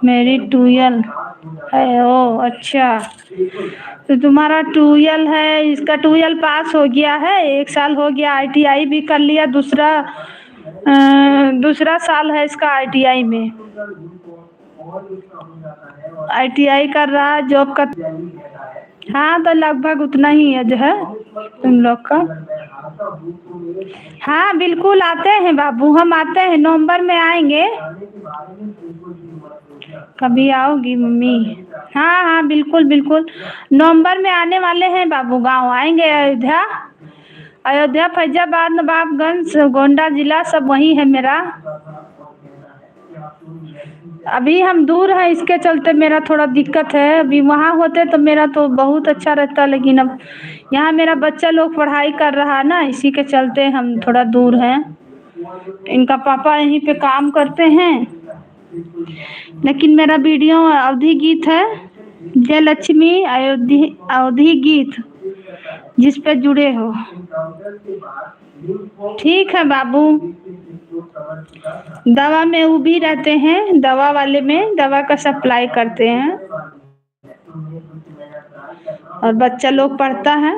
मेरी 12 है। ओ अच्छा, तो तुम्हारा 12 है, इसका 12 पास हो गया है, 1 साल हो गया। ITI भी कर लिया, दूसरा साल है इसका ITI में। ITI कर रहा है, जॉब का। हाँ, तो लगभग उतना ही एज है तुम लोग का। हाँ बिल्कुल आते हैं बाबू, हम आते हैं, नवंबर में आएंगे। कभी आओगी मम्मी? हाँ हाँ, बिल्कुल बिल्कुल, नवंबर में आने वाले हैं बाबू। गांव आएंगे अयोध्या। अयोध्या, फैजाबाद, नवाबगंज, गोंडा जिला सब वही है मेरा। अभी हम दूर हैं, इसके चलते मेरा थोड़ा दिक्कत है। अभी वहाँ होते तो मेरा तो बहुत अच्छा रहता, लेकिन अब यहाँ मेरा बच्चा लोग पढ़ाई कर रहा है ना, इसी के चलते हम थोड़ा दूर हैं। इनका पापा यहीं पे काम करते हैं। लेकिन मेरा वीडियो अवधि गीत है, जय लक्ष्मी अवधि गीत, जिस पे जुड़े हो। ठीक है बाबू। दवा में वो भी रहते हैं, दवा वाले में दवा का सप्लाई करते हैं, और बच्चा लोग पढ़ता है।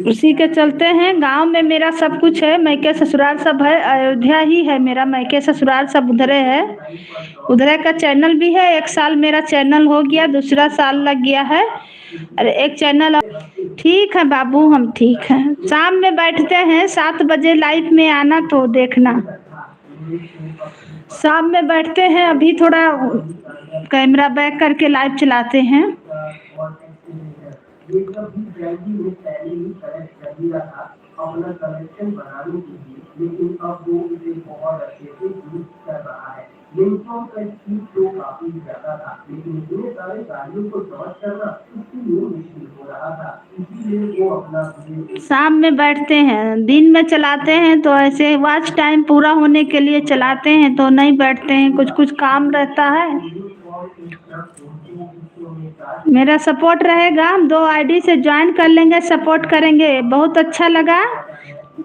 उसी के चलते हैं। गांव में मेरा सब कुछ है, मैके ससुराल सब है, अयोध्या ही है मेरा मैके ससुराल सब उधरे है। उधरे का चैनल भी है, 1 साल मेरा चैनल हो गया, दूसरा साल लग गया है, और एक चैनल। ठीक है बाबू, हम ठीक हैं। शाम में बैठते हैं 7 बजे लाइव में आना तो देखना। शाम में बैठते हैं, अभी थोड़ा कैमरा बैक करके लाइव चलाते हैं। ये सब भी ब्रांडी में पहले ही कनेक्ट कर दिया था अपना कनेक्शन बनाने के लिए, लेकिन अब वो इसे बहुत अच्छे से यूज कर रहा है। लिंकों का स्पीड तो काफी ज्यादा था, लेकिन इतने सारे कार्यों को समझ करना उसके लिए मुश्किल हो रहा था, इसीलिए वो अपना शाम में बैठते हैं। दिन में चलाते हैं तो ऐसे वॉच टाइम पूरा होने के लिए चलाते हैं, तो नहीं बैठते हैं, कुछ कुछ काम रहता है। मेरा सपोर्ट रहेगा, हम 2 आईडी से ज्वाइन कर लेंगे, सपोर्ट करेंगे। बहुत अच्छा लगा,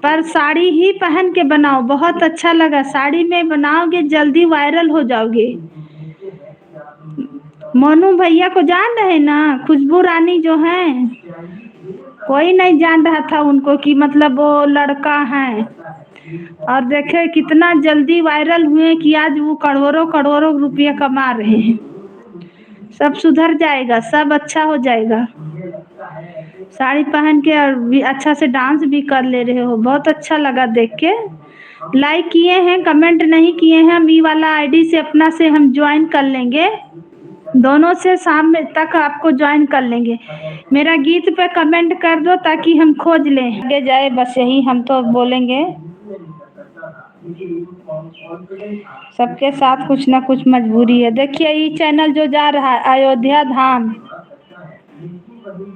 पर साड़ी ही पहन के बनाओ। बहुत अच्छा लगा, साड़ी में बनाओगे जल्दी वायरल हो जाओगे। मोनू भैया को जान रहे ना, खुशबू रानी जो हैं, कोई नहीं जान रहा था उनको कि मतलब वो लड़का है। और देखे कितना जल्दी वायरल हुए कि आज वो करोड़ों करोड़ों रुपये कमा रहे हैं। सब सुधर जाएगा, सब अच्छा हो जाएगा। साड़ी पहन के और भी अच्छा से डांस भी कर ले रहे हो, बहुत अच्छा लगा देख के। लाइक किए हैं, कमेंट नहीं किए हैं। हम ई वाला आईडी से अपना से हम ज्वाइन कर लेंगे, दोनों से शाम में तक आपको ज्वाइन कर लेंगे। मेरा गीत पे कमेंट कर दो ताकि हम खोज लें, आगे जाए, बस यही हम तो बोलेंगे। सबके साथ कुछ ना कुछ मजबूरी है। देखिए ये चैनल जो जा रहा है अयोध्या धाम,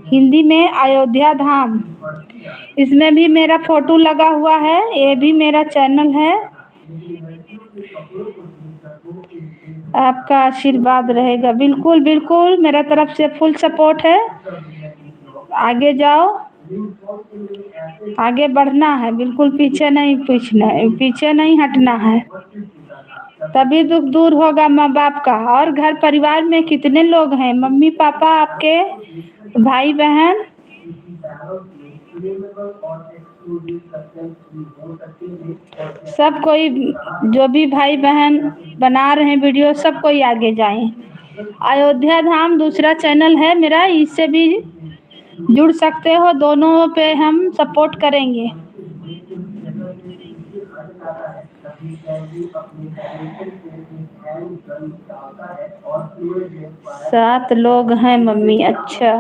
हिंदी में अयोध्या धाम, इसमें भी मेरा फोटो लगा हुआ है, ये भी मेरा चैनल है। आपका आशीर्वाद रहेगा, बिल्कुल बिल्कुल, मेरा तरफ से फुल सपोर्ट है। आगे जाओ, आगे बढ़ना है, बिल्कुल पीछे नहीं हटना है, तभी दुख दूर होगा माँ बाप का। और घर परिवार में कितने लोग हैं? मम्मी पापा आपके, भाई बहन, सब कोई, जो भी भाई बहन बना रहे हैं वीडियो, सब कोई आगे जाएं। अयोध्या धाम दूसरा चैनल है मेरा, इससे भी जुड़ सकते हो, दोनों पे हम सपोर्ट करेंगे। 7 लोग हैं मम्मी, अच्छा।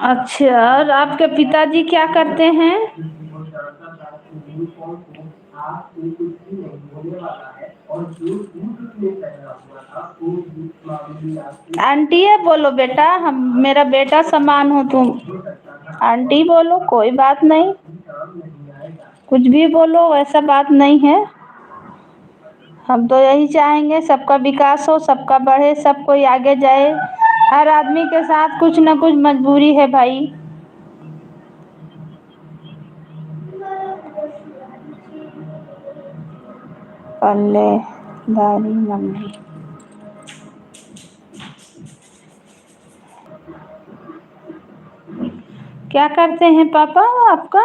अच्छा, और आपके पिताजी क्या करते हैं? आंटी है बोलो बेटा, हम मेरा बेटा समान हो तुम। आंटी बोलो, कोई बात नहीं, कुछ भी बोलो, ऐसा बात नहीं है। हम तो यही चाहेंगे सबका विकास हो, सबका बढ़े, सब कोई आगे जाए। हर आदमी के साथ कुछ ना कुछ मजबूरी है भाई। पल्लेदारी मम्मी, क्या करते हैं पापा आपका?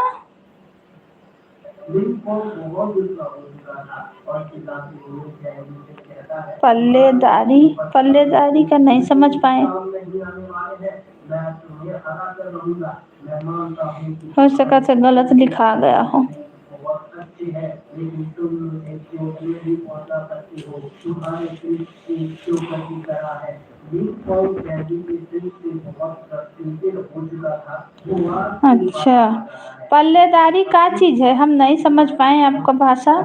पल्लेदारी, पल्लेदारी का नहीं समझ पाए, हो सका से गलत लिखा गया हो। अच्छा, पल्लेदारी क्या चीज़ है? हम नहीं समझ पाए आपका भाषा।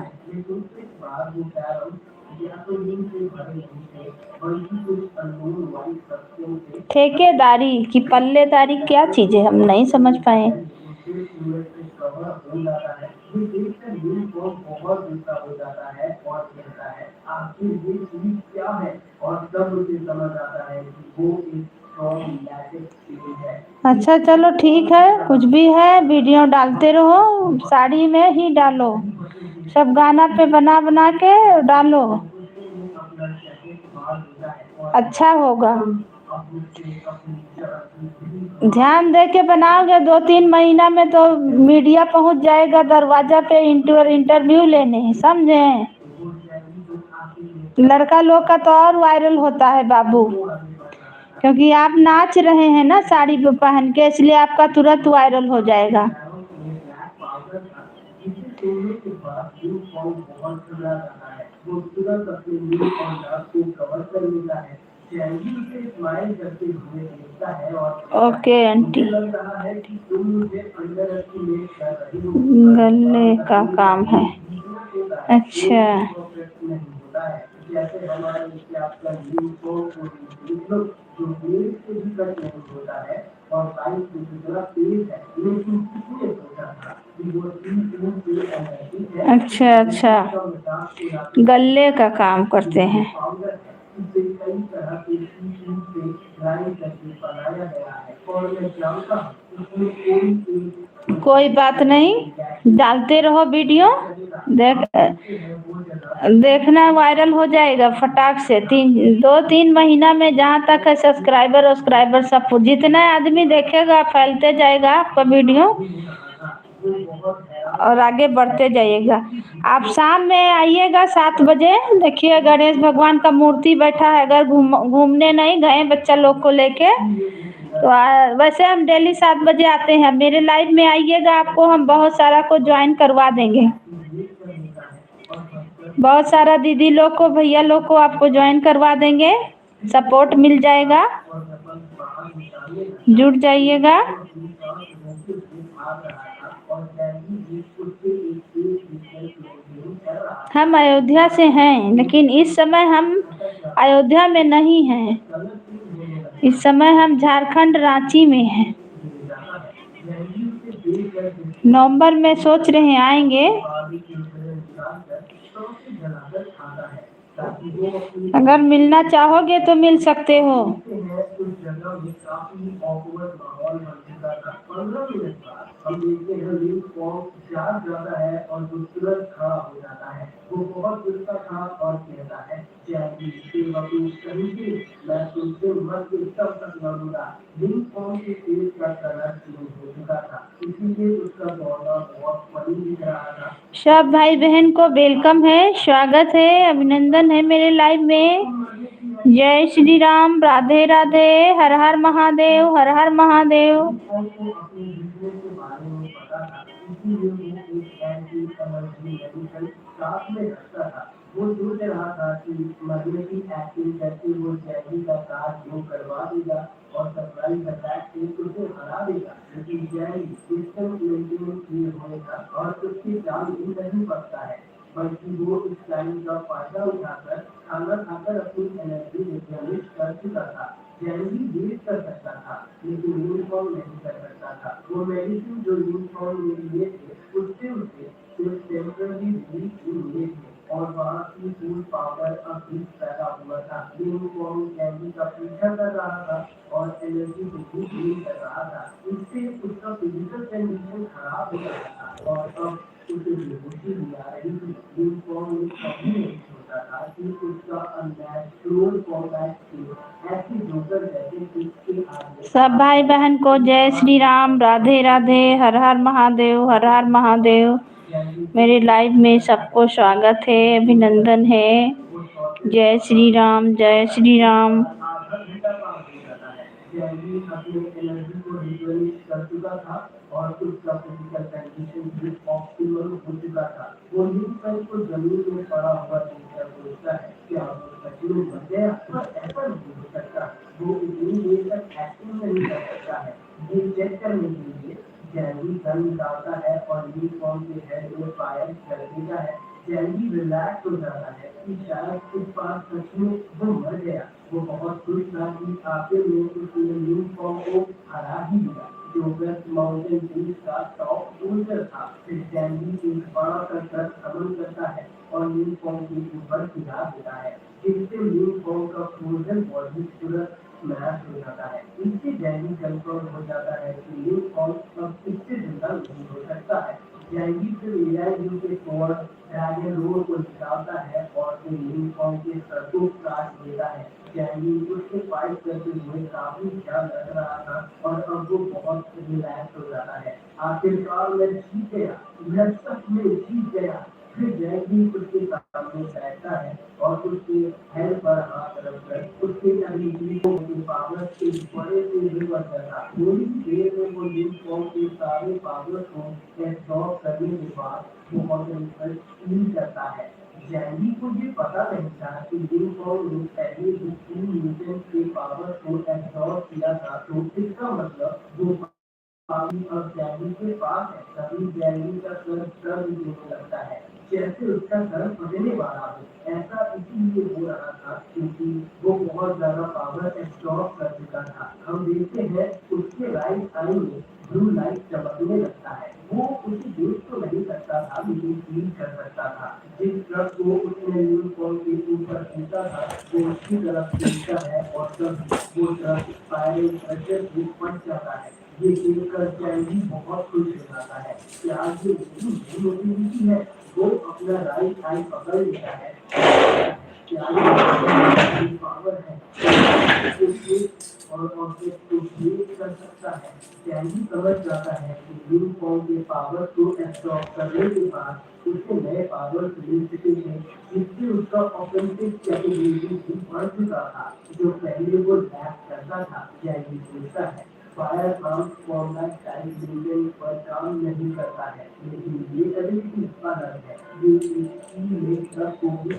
ठेकेदारी की पल्लेदारी क्या चीज़ है? हम नहीं समझ पाए। अच्छा चलो ठीक है, कुछ भी है, वीडियो डालते रहो, साड़ी में ही डालो, सब गाना पे बना बना के डालो, अच्छा होगा। ध्यान दे के बनाओगे 2-3 महीना में तो मीडिया पहुंच जाएगा दरवाजा पे इंटरव्यू लेने, समझे? लड़का लोग का तो और वायरल होता है बाबू, क्योंकि आप नाच रहे हैं ना साड़ी पे पहन के, इसलिए आपका तुरंत वायरल हो जाएगा। जिसे तोड़ने के बाद न्यू फॉर्म बहुत खुला रहता है, वो तुरंत अपने न्यू और दाग को कवर कर लेता है। जैंगी उसे स्माइल करते हुए देखता है और ओके आंटी, मुझे लग रहा है कि तुम मुझे अंडर एस्टिमेट कर रही हो। गले का काम है। अच्छा, नहीं होता है जैसे हमारे आपका न्यू फॉर्म को देख लो, जो मेल से भी कट नहीं होता है और साइज में कितना तेज है, लेकिन किसने सोचा था कि वो एनर्जी है। अच्छा अच्छा, गले का काम करते हैं। पाउडर है, इसे कई तरह के चीजों से ग्राइंड करके बनाया गया है और मैं जानता हूँ इसमें कोई बात नहीं, डालते रहो वीडियो, देखना वायरल हो जाएगा फटाक से। 2-3 महीना में जहाँ तक है सब्सक्राइबर सब जितना आदमी देखेगा फैलते जाएगा आपका वीडियो और आगे बढ़ते जाइएगा। आप शाम में आइएगा 7 बजे, देखिए गणेश भगवान का मूर्ति बैठा है। अगर घूमने नहीं गए बच्चा लोग को लेके तो वैसे हम डेली 7 बजे आते हैं। मेरे लाइव में आइएगा, आपको हम बहुत सारा को ज्वाइन करवा देंगे। बहुत सारा दीदी लोग को, भैया लोग को आपको ज्वाइन करवा देंगे, सपोर्ट मिल जाएगा, जुड़ जाइएगा। हम अयोध्या से हैं, लेकिन इस समय हम अयोध्या में नहीं हैं। इस समय हम झारखंड रांची में हैं। नवंबर में सोच रहे हैं आएंगे। अगर मिलना चाहोगे तो मिल सकते हो। जाता है और वो तुरंत खड़ा हो जाता है। वो बहुत गुस्सा था और कहता है जैकी कहीं से मैं तुमसे मर के तब तक लड़ूंगा। यूनिफॉर्म के फेस का कलर चेंज हो चुका था, इसीलिए उसका दौरा बहुत फनी दिख रहा था। सब भाई बहन को वेलकम है, स्वागत है, अभिनंदन है मेरे लाइव में। जय श्री राम, राधे राधे, हर हर महादेव, हर हर महादेव। वो सोच रहा था कि मैग्नेटिक एक्टिंग करके वो जैकी का साथ वो करवा देगा और सरप्राइज अटैक से उसे हरा देगा, लेकिन जैकी सिस्टम मेंटेनेंस किए हुए था और उसकी जान भी नहीं पड़ता है, बल्कि वो इस टाइम का फायदा उठाकर खाना खाकर अपनी एनर्जी रिप्लेनिश कर चुका था। जैकी वेट कर सकता था, लेकिन यूनिफॉर्म नहीं कर सकता था। वो मेडिसिन जो यूनिफॉर्म में लिए थे उससे उसे सिर्फ टेम्पररी रिलीफ मिले थे और वहाँ की फूल पाउडर अब भी पैदा हुआ था। यूनिफॉर्म कैंडी का पीछा कर रहा था और एनर्जी नहीं कर रहा था। इससे उसका फिजिकल कंडीशन खराब हो रहा था और अब उसे बेहोशी भी आ रही थी। यूनिफॉर्म में कभी नहीं सोचा था कि उसका अननेचुरल कॉम्बैट ऐसी जोकर जैसे इसके आगे। सब भाई बहन को जय श्री राम, राधे राधे, हर हर महादेव, हर हर महादेव। मेरे लाइव में सबको स्वागत है, अभिनंदन है। जय श्री राम, जय श्री राम। जैकी अपने एनर्जी को रिप्लेनिश कर चुका था और उसका फिजिकल कंडीशन भी ऑप्टिमल हो चुका था। वो यूनिफॉर्म को जमीन में पड़ा हुआ देखकर सोचता है क्या वो सच में मर गया? पर ऐसा नहीं हो सकता। वो इतनी देर तक एक्टिंग नहीं कर सकता है। ये चेक करने के लिए जैकी गन निकालता है और यूनिफॉर्म के हेड में फायर कर देता है। जैकी रिलैक्स हो जाता है कि शायद इस बार सच में वो मर गया। वो बहुत खुश था कि आखिर में उसने यूनिफॉर्म को हरा ही दिया, जो वेस्ट माउंटेन रेंज का टॉप सोल्जर था। फिर जैकी एक बड़ा सा ट्रक समन करता है और यूनिफॉर्म के ऊपर गिरा देता है, जिससे यूनिफॉर्म का फ्रोजन बॉडी तुरंत स्मैश हो जाता है। इससे जैकी कंफर्म हो जाता है कि यूनिफॉर्म अब इससे जिंदा नहीं हो सकता है। जैकी फिर एआई के फॉर्म ड्रैगन रोड को निकालता है और फिर यूनिफॉर्म के सर को काट देता है। जैकी उससे फाइट करते हुए काफी ख्याल रख रहा था और अब वो बहुत रिलैक्स हो जाता है। आखिरकार मैं जीत गया, मैं सच में जीत गया। फिर जैकी उसके सामने बैठता है और उसके थोड़ी सी देर में वो न्यूज फॉर्म के सारे पावर को एब्सॉर्ब करने के बाद वो ऑर्गेनिज्म फील करता है। जैनी को ये पता नहीं था कि न्यूज फॉर्म ने पहले ही 3 न्यूटन के पावर को एब्सॉर्ब किया था, तो इसका मतलब वो पानी और जैनी के पास है। तभी जैनी का सर दर्द देने लगता है, जैसे उसका सर फटने वाला हो। ऐसा इसीलिए हो रहा था क्योंकि वो बहुत ज्यादा पावर एब्सॉर्ब कर चुका था। हम देखते हैं उसके राइट आई में ब्लू लाइट चमकने लगता है। वो उसे देख तो नहीं सकता था, लेकिन फील कर सकता था। जिस ट्रक को उसने न्यूज फॉर्म के ऊपर खींचा था वो उसकी तरफ खींचता है और तब वो ट्रक स्पाइरल प्रेशर से फट जाता है। ये देखकर जैनी बहुत खुश हो जाता है कि आज ये मेरी मोटिविटी है। वो अपना राइट आई पकड़ लेता है कि आज ये पावर है और ऑब्जेक्ट को ब्रेक कर सकता है। जैनी समझ जाता है कि न्यू फॉर्म के पावर को एब्सॉर्ब करने के बाद उसके नए पावर मिल चुके हैं, जिससे उसका ऑफेंसिव कैपेबिलिटी भी बढ़ चुका था, जो पहले वो लैप करता था। जैनी सोचता है फायर काम फॉर्मेट टाइम डिवीजन पर काम नहीं करता है, लेकिन ये एबिलिटी अलग है। ये एक की में सब को भी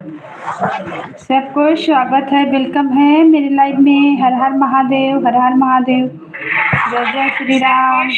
सबको स्वागत है, वेलकम है मेरे लाइव में। हर हर महादेव, हर हर महादेव, जय जय श्री राम।